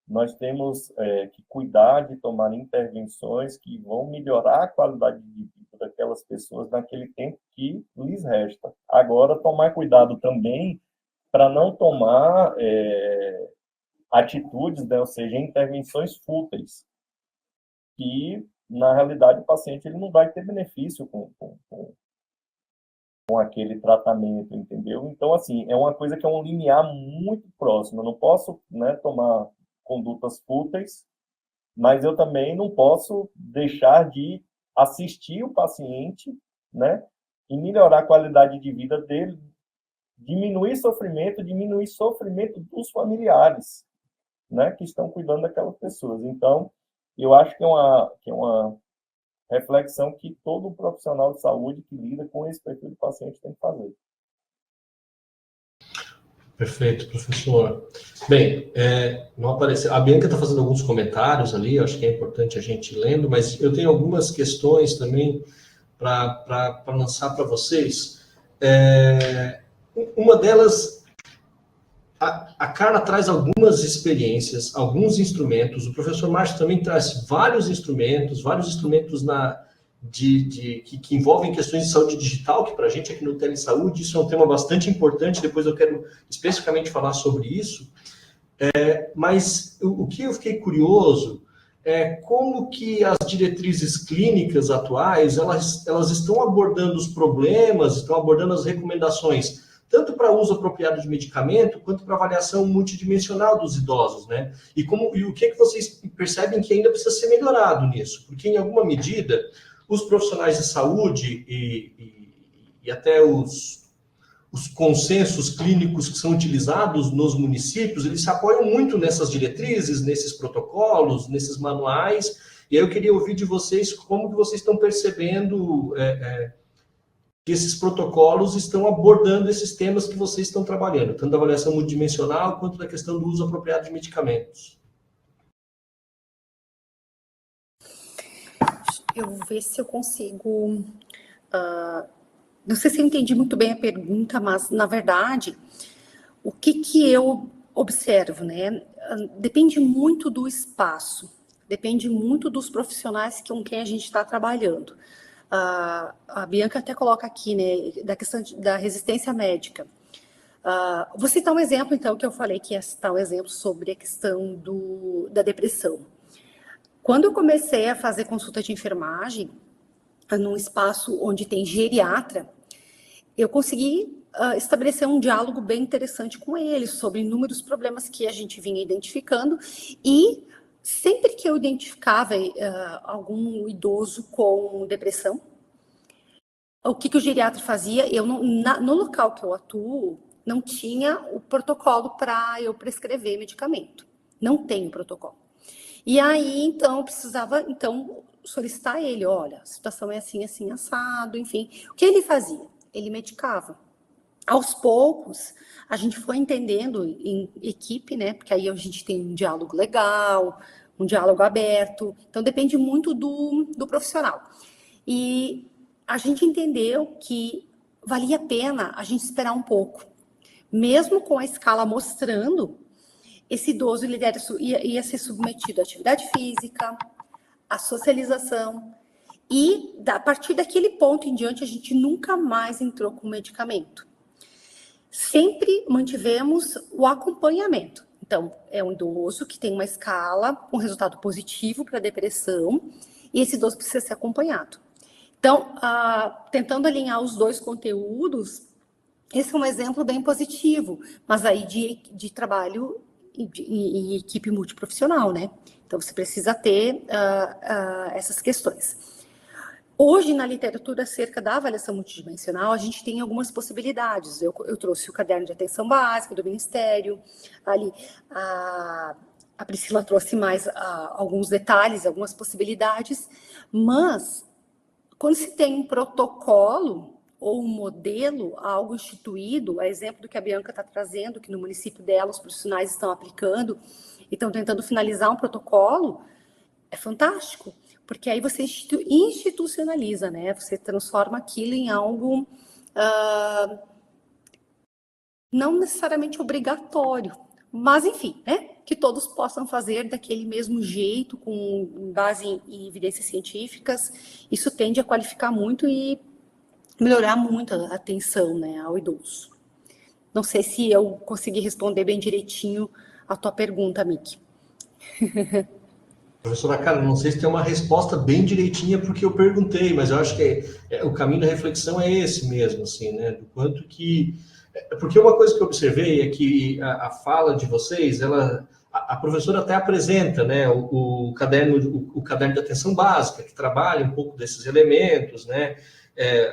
nós temos que cuidar de tomar intervenções que vão melhorar a qualidade de vida daquelas pessoas naquele tempo que lhes resta. Agora, tomar cuidado também para não tomar atitudes, né, ou seja, intervenções fúteis, que, na realidade, o paciente ele não vai ter benefício com aquele tratamento, entendeu? Então, assim, é uma coisa que é um limiar muito próximo. Eu não posso, né, tomar condutas fúteis, mas eu também não posso deixar de assistir o paciente, né, e melhorar a qualidade de vida dele, diminuir sofrimento dos familiares, né, que estão cuidando daquelas pessoas. Então, eu acho que é uma reflexão que todo profissional de saúde que lida com esse perfil de paciente tem que fazer. Perfeito, professor. Bem, não apareceu. A Bianca está fazendo alguns comentários ali, acho que é importante a gente ir lendo, mas eu tenho algumas questões também para lançar para vocês. Uma delas, a Carla traz algumas experiências, alguns instrumentos, o professor Márcio também traz vários instrumentos que envolvem questões de saúde digital, que para a gente aqui no Telesaúde, isso é um tema bastante importante, depois eu quero especificamente falar sobre isso. Mas o que eu fiquei curioso é como que as diretrizes clínicas atuais, elas estão abordando os problemas, estão abordando as recomendações, tanto para uso apropriado de medicamento, quanto para avaliação multidimensional dos idosos, né? E o que vocês percebem que ainda precisa ser melhorado nisso? Porque, em alguma medida, os profissionais de saúde e até os consensos clínicos que são utilizados nos municípios, eles se apoiam muito nessas diretrizes, nesses protocolos, nesses manuais, e aí eu queria ouvir de vocês como que vocês estão percebendo que esses protocolos estão abordando esses temas que vocês estão trabalhando, tanto da avaliação multidimensional quanto da questão do uso apropriado de medicamentos. Eu vou ver se eu consigo... não sei se eu entendi muito bem a pergunta, mas, na verdade, o que eu observo, né? Depende muito do espaço, depende muito dos profissionais com quem a gente está trabalhando. A Bianca até coloca aqui, né, da questão da resistência médica. Vou citar um exemplo, então, que eu falei que ia citar um exemplo sobre a questão da depressão. Quando eu comecei a fazer consulta de enfermagem, num espaço onde tem geriatra, eu consegui estabelecer um diálogo bem interessante com eles sobre inúmeros problemas que a gente vinha identificando, e sempre que eu identificava algum idoso com depressão, o que o geriatra fazia? No local que eu atuo, não tinha o protocolo para eu prescrever medicamento. Não tem o protocolo. E aí, então, eu precisava solicitar ele, olha, a situação é assim, assim, assado, enfim. O que ele fazia? Ele medicava. Aos poucos, a gente foi entendendo em equipe, né? Porque aí a gente tem um diálogo legal, um diálogo aberto. Então, depende muito do profissional. E a gente entendeu que valia a pena a gente esperar um pouco. Mesmo com a escala mostrando, esse idoso ele ia ser submetido à atividade física, à socialização, e a partir daquele ponto em diante a gente nunca mais entrou com medicamento. Sempre mantivemos o acompanhamento. Então, é um idoso que tem uma escala com resultado positivo para depressão, e esse idoso precisa ser acompanhado. Então, tentando alinhar os dois conteúdos, esse é um exemplo bem positivo, mas aí de trabalho em equipe multiprofissional, né? Então, você precisa ter essas questões. Hoje, na literatura acerca da avaliação multidimensional, a gente tem algumas possibilidades. Eu trouxe o caderno de atenção básica do Ministério, ali a Priscila trouxe mais alguns detalhes, algumas possibilidades, mas quando se tem um protocolo ou um modelo, algo instituído, a exemplo do que a Bianca está trazendo, que no município dela os profissionais estão aplicando e estão tentando finalizar um protocolo, é fantástico, porque aí você institucionaliza, né? Você transforma aquilo em algo não necessariamente obrigatório, mas enfim, né? Que todos possam fazer daquele mesmo jeito, com base em evidências científicas. Isso tende a qualificar muito e melhorar muito a atenção, né, ao idoso. Não sei se eu consegui responder bem direitinho a tua pergunta, Miki. Professora Carla, não sei se tem uma resposta bem direitinha porque eu perguntei, mas eu acho que o caminho da reflexão é esse mesmo, assim, né? Do quanto que... Porque uma coisa que eu observei é que a fala de vocês, a professora até apresenta, né, o caderno de atenção básica, que trabalha um pouco desses elementos, né?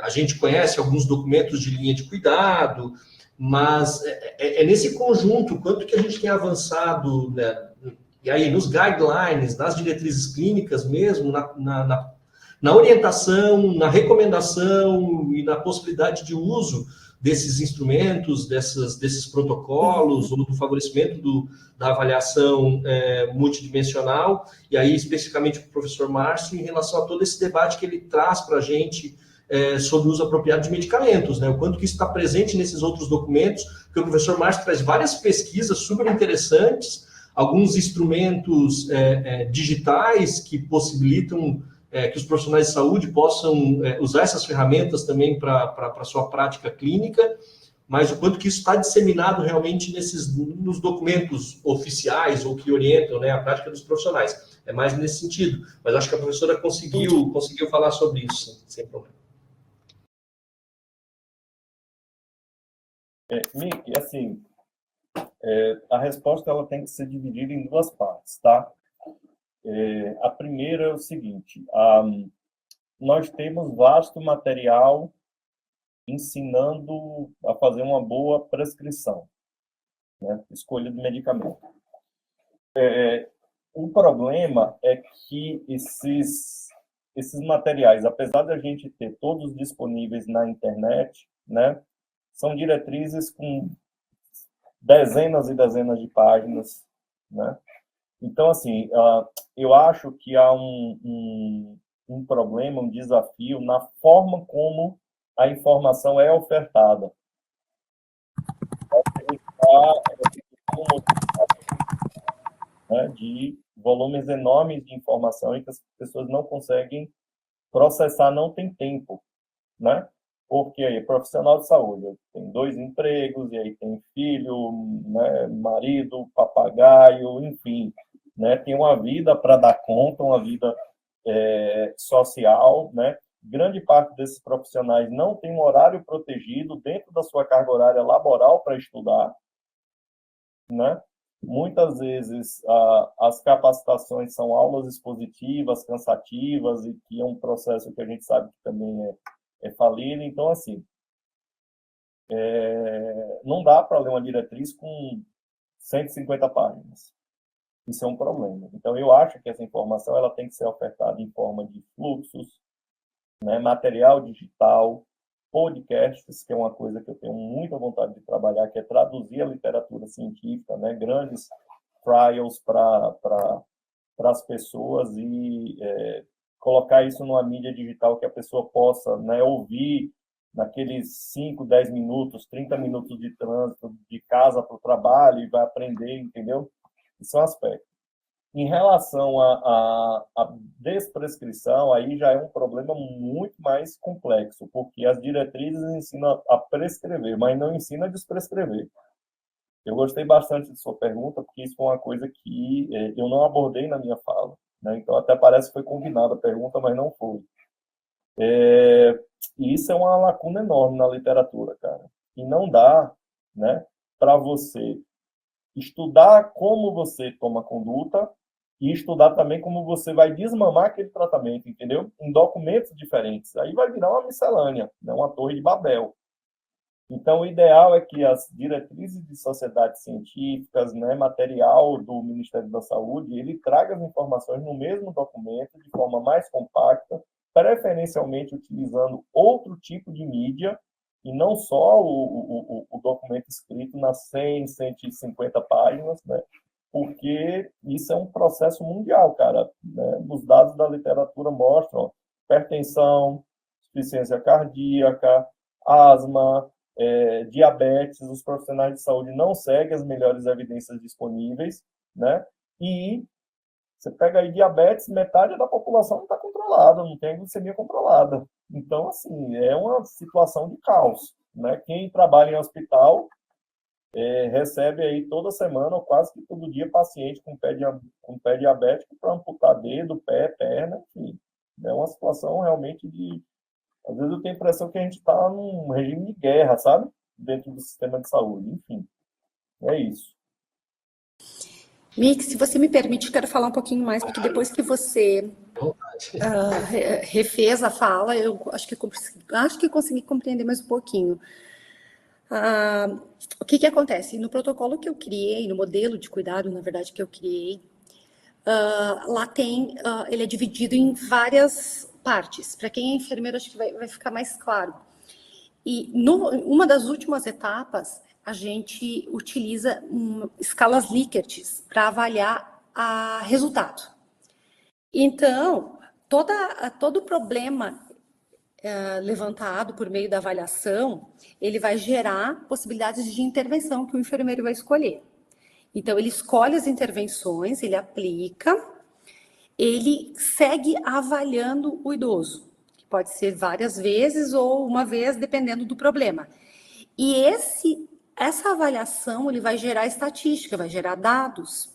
A gente conhece alguns documentos de linha de cuidado, mas é nesse conjunto, quanto que a gente tem avançado, né? E aí, nos guidelines, nas diretrizes clínicas mesmo, na orientação, na recomendação e na possibilidade de uso desses instrumentos, desses protocolos, ou do favorecimento da avaliação multidimensional, e aí especificamente para o professor Márcio, em relação a todo esse debate que ele traz para a gente sobre o uso apropriado de medicamentos, né? O quanto que isso está presente nesses outros documentos, porque o professor Márcio traz várias pesquisas super interessantes, alguns instrumentos digitais que possibilitam que os profissionais de saúde possam usar essas ferramentas também para a sua prática clínica, mas o quanto que isso está disseminado realmente nos documentos oficiais ou que orientam, né, a prática dos profissionais. É mais nesse sentido. Mas acho que a professora conseguiu falar sobre isso, sem problema. Mick, assim, a resposta ela tem que ser dividida em duas partes, tá? A primeira é o seguinte: nós temos vasto material ensinando a fazer uma boa prescrição, né? Escolha de medicamento. O problema é que esses materiais, apesar de a gente ter todos disponíveis na internet, né, são diretrizes com dezenas e dezenas de páginas, né? Então, assim, eu acho que há um problema, um desafio na forma como a informação é ofertada. De volumes enormes de informação e que as pessoas não conseguem processar, não tem tempo, né? Porque aí, profissional de saúde, tem 2 empregos, e aí tem filho, né, marido, papagaio, enfim, né, tem uma vida para dar conta, uma vida social, né? Grande parte desses profissionais não tem um horário protegido dentro da sua carga horária laboral para estudar, né? Muitas vezes as capacitações são aulas expositivas, cansativas, e que é um processo que a gente sabe que também é falido. Então, assim, não dá para ler uma diretriz com 150 páginas. Isso é um problema. Então, eu acho que essa informação ela tem que ser ofertada em forma de fluxos, né, material digital, podcasts, que é uma coisa que eu tenho muita vontade de trabalhar, que é traduzir a literatura científica, né, grandes trials para as pessoas e colocar isso numa mídia digital que a pessoa possa, né, ouvir naqueles 5, 10 minutos, 30 minutos de trânsito de casa para o trabalho e vai aprender, entendeu? Isso é um aspecto. Em relação à desprescrição, aí já é um problema muito mais complexo, porque as diretrizes ensinam a prescrever, mas não ensinam a desprescrever. Eu gostei bastante de sua pergunta, porque isso foi uma coisa que eu não abordei na minha fala, né? Então, até parece que foi combinada a pergunta, mas não foi. E isso é uma lacuna enorme na literatura, cara. E não dá, né, para você estudar como você toma conduta e estudar também como você vai desmamar aquele tratamento, entendeu? Em documentos diferentes. Aí vai virar uma miscelânea, né? Uma torre de Babel. Então, o ideal é que as diretrizes de sociedades científicas, né, material do Ministério da Saúde, ele traga as informações no mesmo documento, de forma mais compacta, preferencialmente utilizando outro tipo de mídia, e não só o documento escrito nas 100, 150 páginas, né? porque isso é um processo mundial, cara, né? Os dados da literatura mostram hipertensão, insuficiência cardíaca, asma, diabetes, os profissionais de saúde não seguem as melhores evidências disponíveis, né? E você pega aí diabetes, metade da população não está controlada, não tem glicemia controlada. Então, assim, é uma situação de caos, né? Quem trabalha em hospital recebe aí toda semana, ou quase que todo dia, paciente com pé diabético para amputar dedo, pé, perna, enfim. É uma situação realmente de... Às vezes eu tenho a impressão que a gente está num regime de guerra, sabe? Dentro do sistema de saúde. Enfim, é isso. Mick, se você me permite, quero falar um pouquinho mais, porque depois que você refez a fala, eu acho que consegui compreender mais um pouquinho. O que acontece? No protocolo que eu criei, no modelo de cuidado, na verdade, que eu criei, lá tem, ele é dividido em várias partes. Para quem é enfermeiro, acho que vai ficar mais claro. E uma das últimas etapas, a gente utiliza escalas Likert para avaliar resultado. Então, todo problema levantado por meio da avaliação, ele vai gerar possibilidades de intervenção que o enfermeiro vai escolher. Então, ele escolhe as intervenções, ele aplica, ele segue avaliando o idoso, que pode ser várias vezes ou uma vez, dependendo do problema. E essa avaliação, ele vai gerar estatística, vai gerar dados.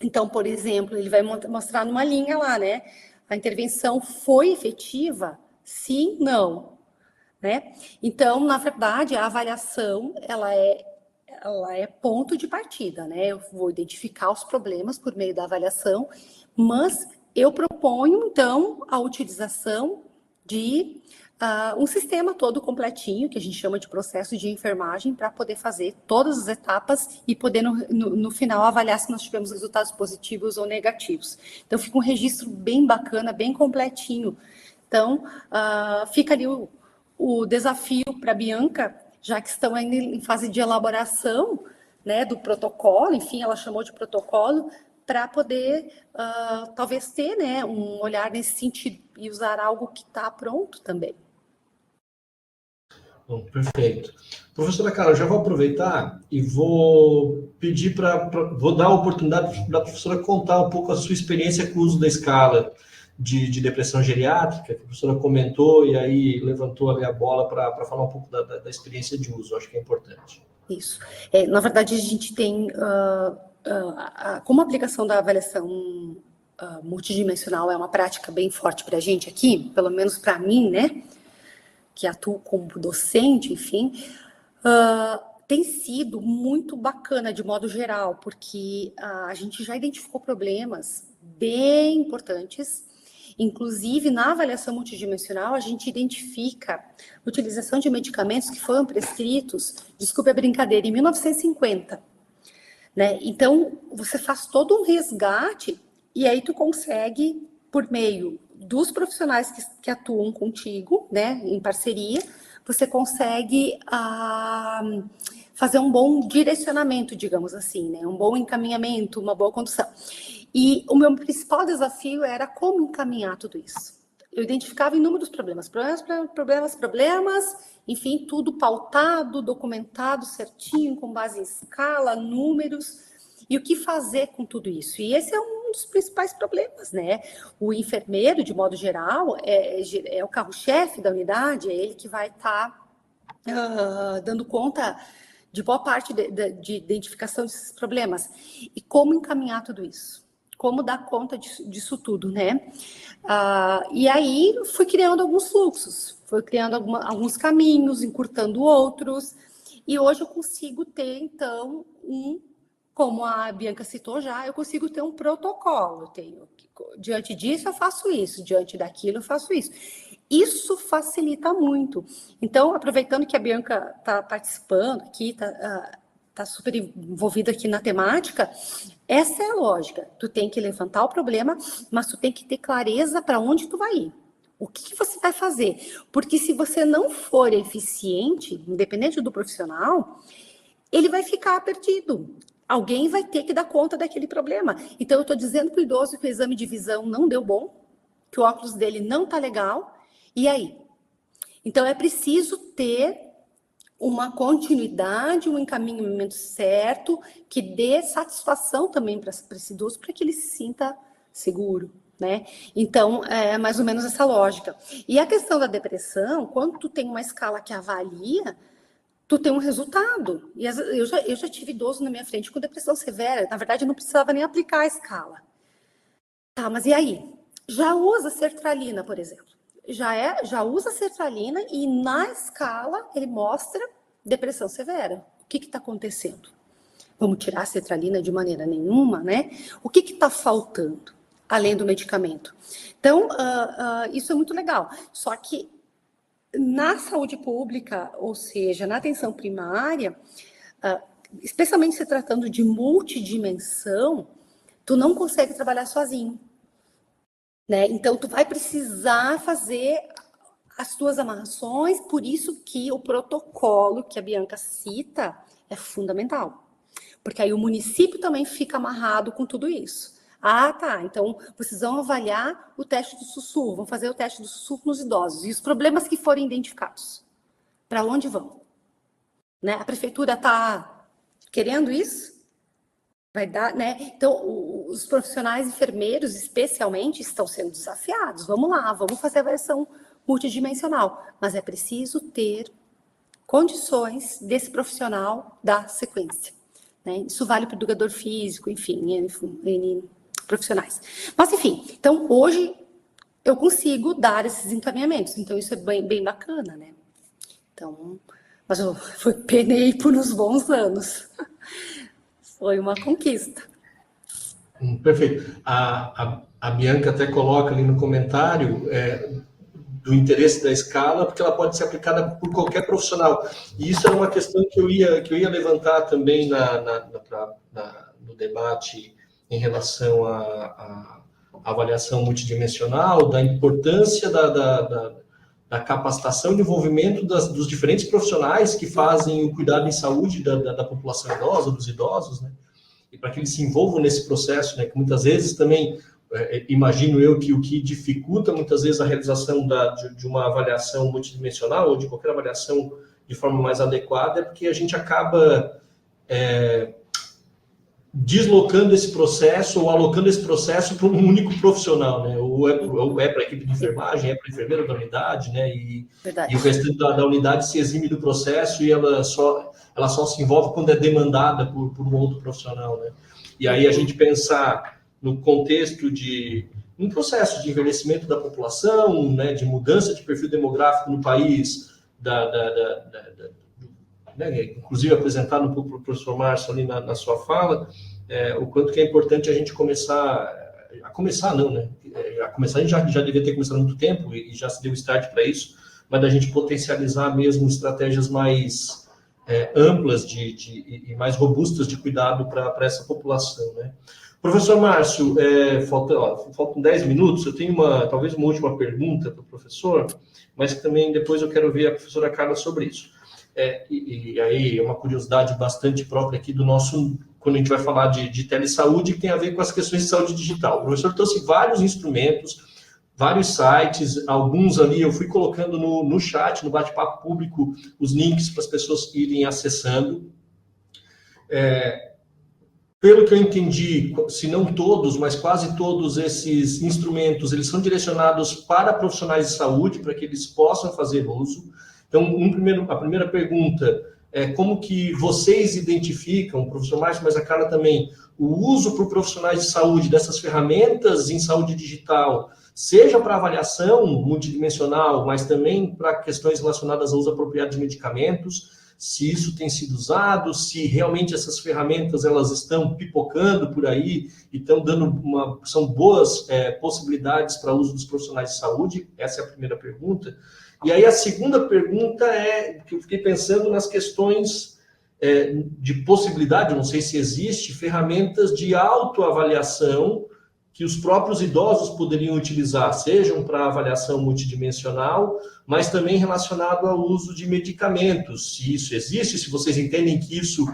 Então, por exemplo, ele vai mostrar numa linha lá, né? A intervenção foi efetiva? Sim, não. Né? Então, na verdade, a avaliação, ela é ponto de partida, né? Eu vou identificar os problemas por meio da avaliação, mas eu proponho, então, a utilização de um sistema todo completinho, que a gente chama de processo de enfermagem, para poder fazer todas as etapas e poder, no final, avaliar se nós tivemos resultados positivos ou negativos. Então, fica um registro bem bacana, bem completinho. Então, fica ali o desafio para a Bianca, já que estão ainda em fase de elaboração, né, do protocolo, enfim, ela chamou de protocolo, para poder, talvez, ter, né, um olhar nesse sentido e usar algo que está pronto também. Bom, perfeito. Professora Carla, já vou aproveitar e vou pedir vou dar a oportunidade da professora contar um pouco a sua experiência com o uso da escala de depressão geriátrica, que a professora comentou e aí levantou ali a bola para falar um pouco da experiência de uso, acho que é importante. Isso. Na verdade, a gente tem, como a aplicação da avaliação multidimensional é uma prática bem forte para a gente aqui, pelo menos para mim, né, que atuo como docente, enfim, tem sido muito bacana de modo geral, porque a gente já identificou problemas bem importantes. Inclusive, na avaliação multidimensional, a gente identifica a utilização de medicamentos que foram prescritos, desculpe a brincadeira, em 1950. Né? Então, você faz todo um resgate e aí tu consegue, por meio dos profissionais que atuam contigo, né, em parceria, você consegue fazer um bom direcionamento, digamos assim, né, um bom encaminhamento, uma boa condução. E o meu principal desafio era como encaminhar tudo isso. Eu identificava inúmeros problemas, enfim, tudo pautado, documentado certinho, com base em escala, números, e o que fazer com tudo isso. E esse é um dos principais problemas, né? O enfermeiro, de modo geral, é o carro-chefe da unidade, é ele que vai estar dando conta de boa parte de identificação desses problemas. E como encaminhar tudo isso? Como dar conta disso tudo, né? E aí fui criando alguns fluxos, fui criando alguns caminhos, encurtando outros, e hoje eu consigo ter, então, como a Bianca citou já, eu consigo ter um protocolo. Diante disso eu faço isso, diante daquilo eu faço isso. Isso facilita muito. Então, aproveitando que a Bianca está participando aqui, está super envolvida aqui na temática, essa é a lógica. Tu tem que levantar o problema, mas tu tem que ter clareza para onde tu vai ir. O que você vai fazer? Porque se você não for eficiente, independente do profissional, ele vai ficar perdido. Alguém vai ter que dar conta daquele problema. Então, eu estou dizendo para o idoso que o exame de visão não deu bom, que o óculos dele não está legal, e aí? Então, é preciso ter uma continuidade, um encaminhamento certo, que dê satisfação também para esse idoso, para que ele se sinta seguro, né? Então, é mais ou menos essa lógica. E a questão da depressão, quando tu tem uma escala que avalia, tu tem um resultado. E eu já tive idoso na minha frente com depressão severa. Na verdade, eu não precisava nem aplicar a escala. Tá, mas e aí? Já usa sertralina, por exemplo. Já usa sertralina e na escala ele mostra depressão severa. O que está acontecendo? Vamos tirar a sertralina de maneira nenhuma, né? O que está faltando, além do medicamento? Então, isso é muito legal. Só que na saúde pública, ou seja, na atenção primária, especialmente se tratando de multidimensão, tu não consegue trabalhar sozinho, né? Então, tu vai precisar fazer as tuas amarrações, por isso que o protocolo que a Bianca cita é fundamental. Porque aí o município também fica amarrado com tudo isso. Ah, tá, então vocês vão avaliar o teste do sussurro, vão fazer o teste do sussurro nos idosos. E os problemas que forem identificados, para onde vão? Né? A prefeitura está querendo isso? Vai dar, né? Então, os profissionais enfermeiros, especialmente, estão sendo desafiados. Vamos lá, vamos fazer a versão multidimensional. Mas é preciso ter condições desse profissional dar sequência. Né? Isso vale para o educador físico, enfim, N profissionais. Mas, enfim, então, hoje eu consigo dar esses encaminhamentos. Então, isso é bem bacana, né? Então, mas eu penei por uns bons anos. Foi uma conquista. Perfeito. A Bianca até coloca ali no comentário do interesse da escala, porque ela pode ser aplicada por qualquer profissional. E isso é uma questão que eu ia levantar também no debate em relação à avaliação multidimensional, da importância da capacitação e desenvolvimento dos diferentes profissionais que fazem o cuidado em saúde da população idosa, dos idosos, né? E para que eles se envolvam nesse processo, né? Que muitas vezes também, imagino eu, que o que dificulta muitas vezes a realização de uma avaliação multidimensional ou de qualquer avaliação de forma mais adequada é porque a gente acaba deslocando esse processo ou alocando esse processo para um único profissional, né? Ou é para a equipe de enfermagem, é para a enfermeira da unidade, né? E o restante da unidade se exime do processo e ela só se envolve quando é demandada por um outro profissional, né? E aí a gente pensar no contexto de um processo de envelhecimento da população, né? De mudança de perfil demográfico no país, né, inclusive apresentado pelo professor Márcio ali na sua fala, o quanto que é importante a gente começar não, né? A começar a gente já devia ter começado há muito tempo e já se deu start para isso, mas da gente potencializar mesmo estratégias mais amplas e mais robustas de cuidado para essa população, né? Professor Márcio, faltam 10 minutos, eu tenho talvez uma última pergunta para o professor, mas que também depois eu quero ver a professora Carla sobre isso. E aí é uma curiosidade bastante própria aqui do nosso, quando a gente vai falar de telesaúde, que tem a ver com as questões de saúde digital. O professor trouxe vários instrumentos, vários sites, alguns ali eu fui colocando no chat, no bate-papo público, os links para as pessoas irem acessando. Pelo que eu entendi, se não todos, mas quase todos esses instrumentos, eles são direcionados para profissionais de saúde, para que eles possam fazer uso. Então, a primeira pergunta é como que vocês identificam, o professor Márcio, mas a Carla também, o uso por profissionais de saúde dessas ferramentas em saúde digital, seja para avaliação multidimensional, mas também para questões relacionadas ao uso apropriado de medicamentos, se isso tem sido usado, se realmente essas ferramentas elas estão pipocando por aí e estão são boas possibilidades para o uso dos profissionais de saúde. Essa é a primeira pergunta. E aí a segunda pergunta que eu fiquei pensando nas questões de possibilidade, não sei se existe, ferramentas de autoavaliação que os próprios idosos poderiam utilizar, sejam para avaliação multidimensional, mas também relacionado ao uso de medicamentos, se isso existe, se vocês entendem que isso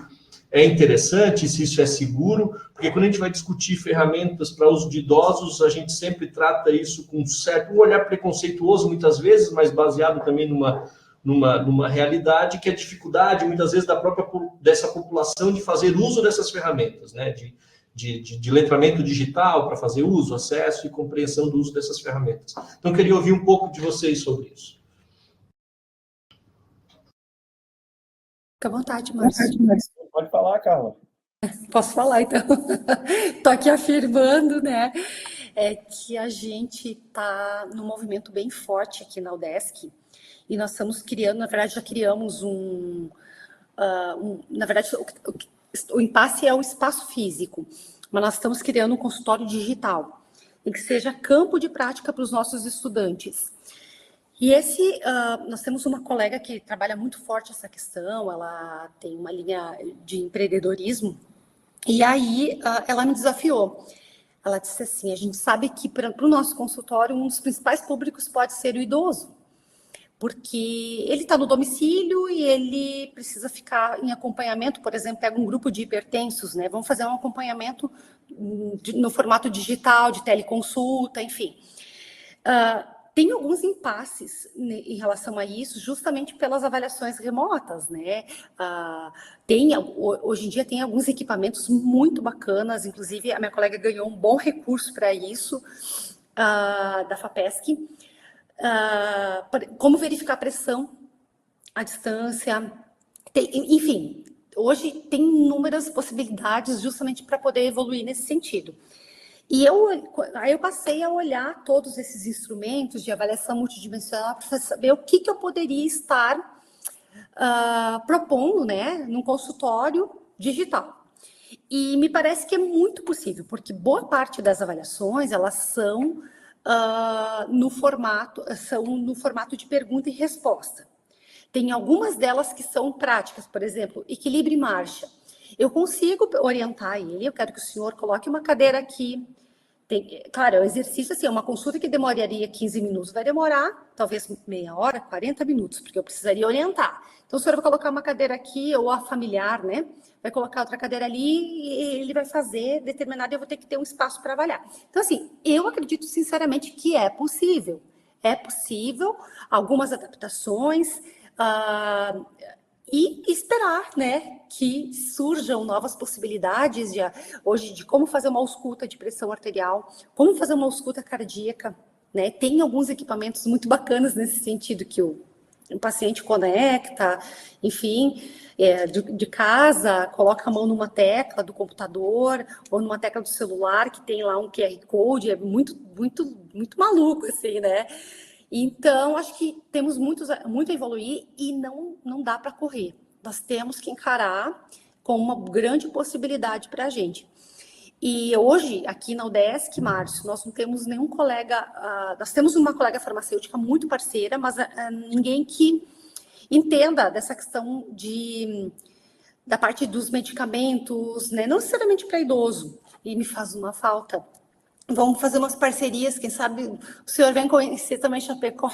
é interessante, se isso é seguro, porque quando a gente vai discutir ferramentas para uso de idosos, a gente sempre trata isso com um olhar preconceituoso, muitas vezes, mas baseado também numa realidade que é a dificuldade, muitas vezes, dessa população de fazer uso dessas ferramentas, né? De letramento digital para fazer uso, acesso e compreensão do uso dessas ferramentas. Então, eu queria ouvir um pouco de vocês sobre isso. Fica à vontade, Márcio. Pode falar, Carla. Posso falar, então? Estou aqui afirmando, né, que a gente está num movimento bem forte aqui na UDESC, e nós estamos criando, na verdade, já criamos na verdade, o impasse é o espaço físico, mas nós estamos criando um consultório digital, em que seja campo de prática para os nossos estudantes. E nós temos uma colega que trabalha muito forte essa questão, ela tem uma linha de empreendedorismo, e aí ela me desafiou. Ela disse assim, a gente sabe que para o nosso consultório, um dos principais públicos pode ser o idoso, porque ele está no domicílio e ele precisa ficar em acompanhamento, por exemplo, pega um grupo de hipertensos, né? Vamos fazer um acompanhamento no formato digital, de teleconsulta, enfim. Tem alguns impasses em relação a isso, justamente pelas avaliações remotas, né? Hoje em dia tem alguns equipamentos muito bacanas, inclusive a minha colega ganhou um bom recurso para isso, da FAPESC, como verificar a pressão à distância, enfim, hoje tem inúmeras possibilidades justamente para poder evoluir nesse sentido. E aí eu passei a olhar todos esses instrumentos de avaliação multidimensional para saber o que eu poderia estar propondo, né, num consultório digital. E me parece que é muito possível, porque boa parte das avaliações, elas são no formato de pergunta e resposta. Tem algumas delas que são práticas, por exemplo, equilíbrio e marcha. Eu consigo orientar ele, eu quero que o senhor coloque uma cadeira aqui. Claro, é um exercício assim, uma consulta que demoraria 15 minutos, vai demorar talvez meia hora, 40 minutos, porque eu precisaria orientar. Então, o senhor vai colocar uma cadeira aqui, ou a familiar, né? Vai colocar outra cadeira ali e ele vai fazer determinado, eu vou ter que ter um espaço para avaliar. Então, assim, eu acredito sinceramente que é possível. É possível, algumas adaptações, e esperar, né, que surjam novas possibilidades hoje de como fazer uma ausculta de pressão arterial, como fazer uma ausculta cardíaca, né? Tem alguns equipamentos muito bacanas nesse sentido que o paciente conecta, enfim, de casa, coloca a mão numa tecla do computador ou numa tecla do celular que tem lá um QR Code, é muito, muito, muito maluco, assim, né? Então, acho que temos muito a evoluir e não dá para correr. Nós temos que encarar como uma grande possibilidade para a gente. E hoje, aqui na UDESC, Márcio, nós não temos nenhum colega... nós temos uma colega farmacêutica muito parceira, mas ninguém que entenda dessa questão da parte dos medicamentos, né? Não necessariamente para idoso. E me faz uma falta. Vamos fazer umas parcerias, quem sabe o senhor vem conhecer também Chapecó,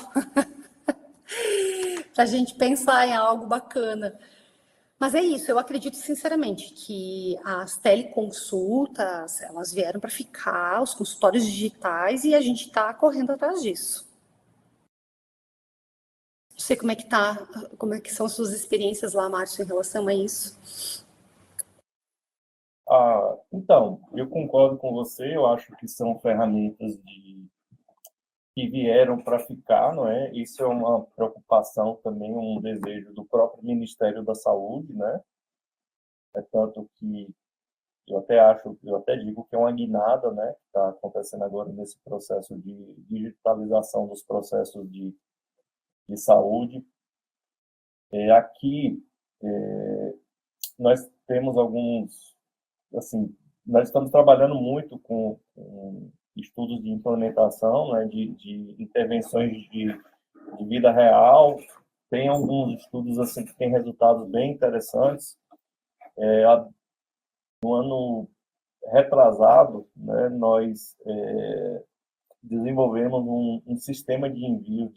para a gente pensar em algo bacana. Mas é isso, eu acredito sinceramente que as teleconsultas, elas vieram para ficar, os consultórios digitais, e a gente está correndo atrás disso. Não sei como é que são as suas experiências lá, Márcio, em relação a isso. Então, eu concordo com você, eu acho que são ferramentas que vieram para ficar, não é? Isso é uma preocupação também, um desejo do próprio Ministério da Saúde, né? É tanto que eu até digo que é uma guinada, né, que está acontecendo agora nesse processo de digitalização dos processos de saúde. Aqui, nós temos assim, nós estamos trabalhando muito com estudos de implementação, né, de intervenções de vida real. Tem alguns estudos assim que têm resultados bem interessantes. No ano retrasado, né, nós desenvolvemos um sistema de envio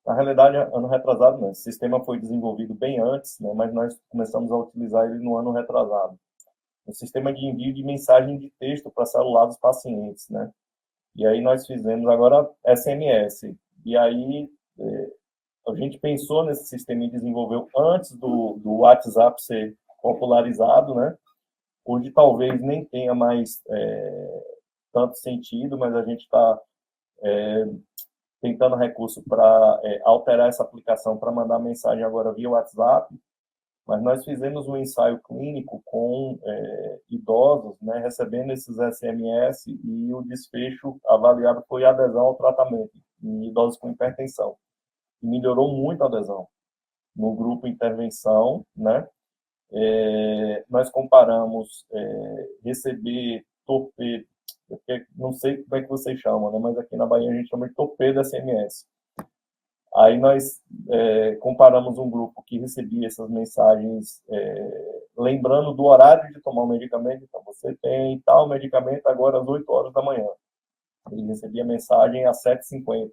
Na realidade, ano retrasado, não. Esse sistema foi desenvolvido bem antes, né, mas nós começamos a utilizar ele no ano retrasado. O sistema de envio de mensagem de texto para celular dos pacientes, né? E aí nós fizemos agora SMS. E aí a gente pensou nesse sistema e desenvolveu antes do WhatsApp ser popularizado, né? Hoje talvez nem tenha mais tanto sentido, mas a gente está tentando recurso para alterar essa aplicação para mandar mensagem agora via WhatsApp. Mas nós fizemos um ensaio clínico com idosos, né, recebendo esses SMS, e o desfecho avaliado foi a adesão ao tratamento em idosos com hipertensão. E melhorou muito a adesão. No grupo intervenção, né, nós comparamos receber torpedo, não sei como é que vocês chamam, né, mas aqui na Bahia a gente chama de torpedo SMS. Aí nós comparamos um grupo que recebia essas mensagens lembrando do horário de tomar o medicamento. Então, você tem tal medicamento agora às 8 horas da manhã. Ele recebia mensagem às 7h50.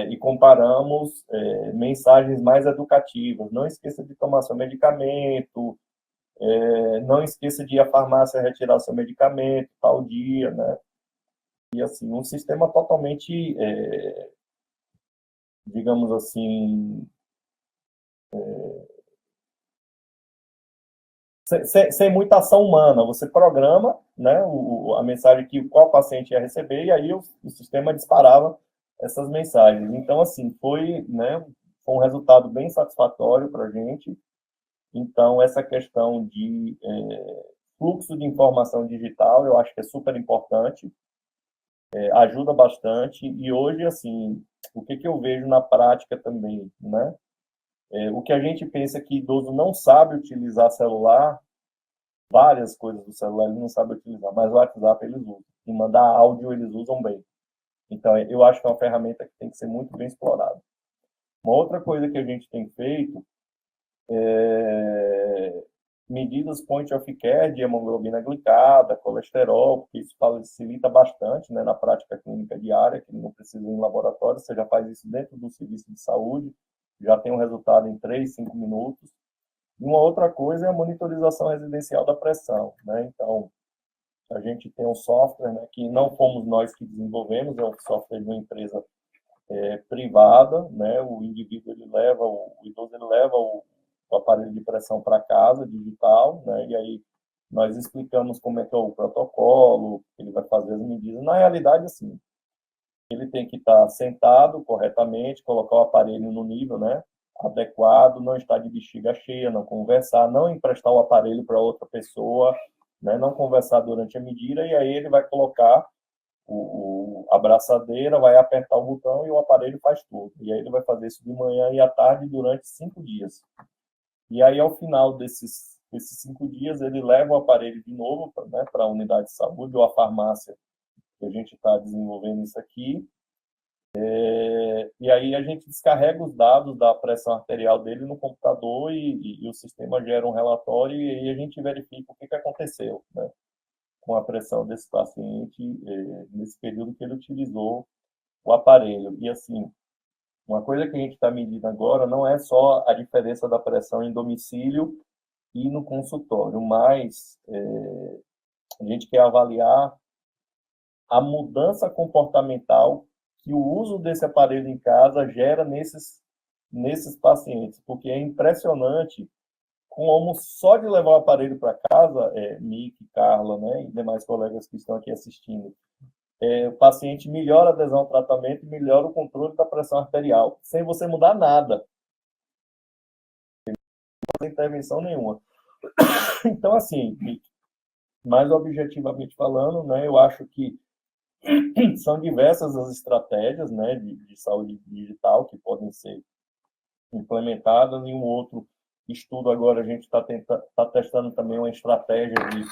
E comparamos mensagens mais educativas. Não esqueça de tomar seu medicamento, não esqueça de ir à farmácia retirar seu medicamento, tal dia, né? E, assim, um sistema totalmente... digamos assim, sem muita ação humana. Você programa, né, a mensagem que qual paciente ia receber, e aí o sistema disparava essas mensagens. Então, assim, foi um resultado bem satisfatório para a gente. Então, essa questão de fluxo de informação digital, eu acho que é super importante, ajuda bastante. E hoje, assim, o que eu vejo na prática também, né? O que a gente pensa que idoso não sabe utilizar celular, várias coisas do celular ele não sabe utilizar, mas o WhatsApp eles usam. E mandar áudio eles usam bem. Então, eu acho que é uma ferramenta que tem que ser muito bem explorada. Uma outra coisa que a gente tem feito é medidas point of care de hemoglobina glicada, colesterol, porque isso facilita bastante, né, na prática clínica diária, que não precisa ir em laboratório, você já faz isso dentro do serviço de saúde, já tem um resultado em 3, 5 minutos. E uma outra coisa é a monitorização residencial da pressão, né? Então, a gente tem um software, né, que não fomos nós que desenvolvemos, é um software de uma empresa privada, né? O indivíduo o idoso ele leva o aparelho de pressão para casa, digital, né? E aí nós explicamos como é que é o protocolo, ele vai fazer as medidas. Na realidade, assim, ele tem que estar sentado corretamente, colocar o aparelho no nível, né, adequado, não estar de bexiga cheia, não conversar, não emprestar o aparelho para outra pessoa, né, não conversar durante a medida, e aí ele vai colocar a braçadeira, vai apertar o botão e o aparelho faz tudo. E aí ele vai fazer isso de manhã e à tarde durante 5 dias. E aí, ao final desses 5 dias, ele leva o aparelho de novo para a unidade de saúde ou a farmácia, que a gente está desenvolvendo isso aqui. E aí a gente descarrega os dados da pressão arterial dele no computador e o sistema gera um relatório, e aí a gente verifica o que aconteceu, né, com a pressão desse paciente nesse período que ele utilizou o aparelho. E, assim, uma coisa que a gente está medindo agora não é só a diferença da pressão em domicílio e no consultório, mas a gente quer avaliar a mudança comportamental que o uso desse aparelho em casa gera nesses pacientes, porque é impressionante como só de levar o aparelho para casa, Nick, Carla, né, e demais colegas que estão aqui assistindo, o paciente melhora a adesão ao tratamento e melhora o controle da pressão arterial, sem você mudar nada, sem fazer intervenção nenhuma. Então, assim, mais objetivamente falando, né, eu acho que são diversas as estratégias, né, de saúde digital que podem ser implementadas. Em um outro estudo agora a gente está testando também uma estratégia de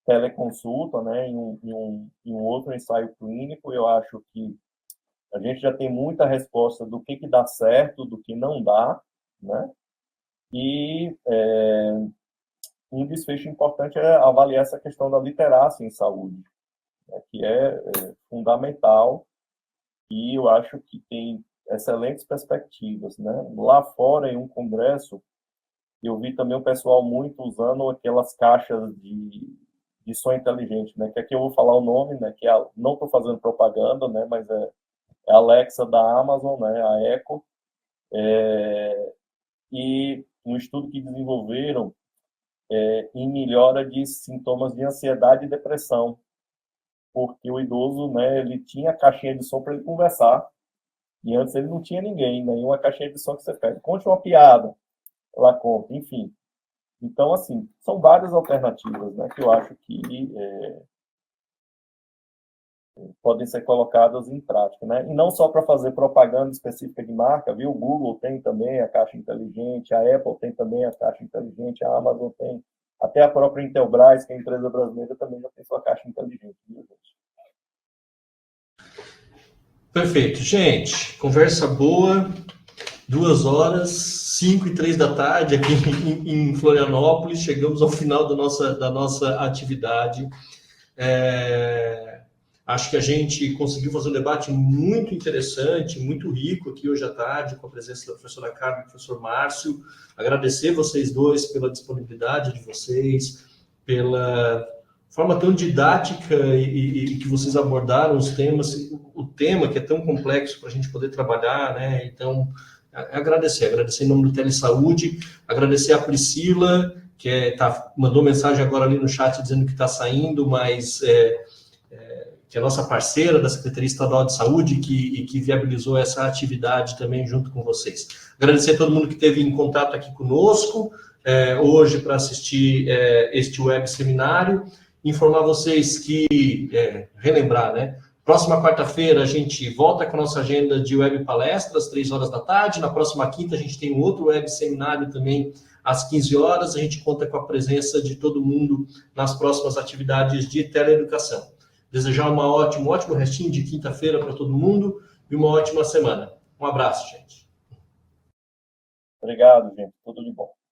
teleconsulta, né, em um outro ensaio clínico. Eu acho que a gente já tem muita resposta do que dá certo, do que não dá, né? E um desfecho importante é avaliar essa questão da literacia em saúde, né, que é fundamental, e eu acho que tem excelentes perspectivas, né? Lá fora, em um congresso, eu vi também o pessoal muito usando aquelas caixas de som inteligente, né? Que aqui eu vou falar o nome, né? Que não estou fazendo propaganda, né? Mas é a Alexa da Amazon, né? A Echo. E um estudo que desenvolveram em melhora de sintomas de ansiedade e depressão, porque o idoso, né? Ele tinha a caixinha de som para ele conversar, e antes ele não tinha ninguém, né? E uma caixinha de som que você pega, conte uma piada, ela conta, enfim. Então, assim, são várias alternativas, né, que eu acho que podem ser colocadas em prática, né? E não só para fazer propaganda específica de marca, viu? O Google tem também a caixa inteligente, a Apple tem também a caixa inteligente, a Amazon tem, até a própria Intelbras, que é a empresa brasileira, também já tem sua caixa inteligente, viu, gente? Perfeito. Gente, conversa boa, 2 horas, 5h03 da tarde, aqui em Florianópolis, chegamos ao final da nossa atividade. Acho que a gente conseguiu fazer um debate muito interessante, muito rico aqui hoje à tarde, com a presença da professora Carla e do professor Márcio. Agradecer vocês dois pela disponibilidade de vocês, pela forma tão didática e que vocês abordaram os temas, o tema que é tão complexo para a gente poder trabalhar, né? Então, agradecer em nome do Telesaúde, agradecer a Priscila, que mandou mensagem agora ali no chat dizendo que está saindo, mas que é a nossa parceira da Secretaria Estadual de Saúde, que viabilizou essa atividade também junto com vocês. Agradecer a todo mundo que esteve em contato aqui conosco hoje para assistir este web seminário. Informar vocês que, relembrar, né? Próxima quarta-feira a gente volta com a nossa agenda de web palestras, 3 horas da tarde. Na próxima quinta a gente tem um outro web seminário também às 15 horas. A gente conta com a presença de todo mundo nas próximas atividades de teleeducação. Desejar um ótimo restinho de quinta-feira para todo mundo e uma ótima semana. Um abraço, gente. Obrigado, gente. Tudo de bom.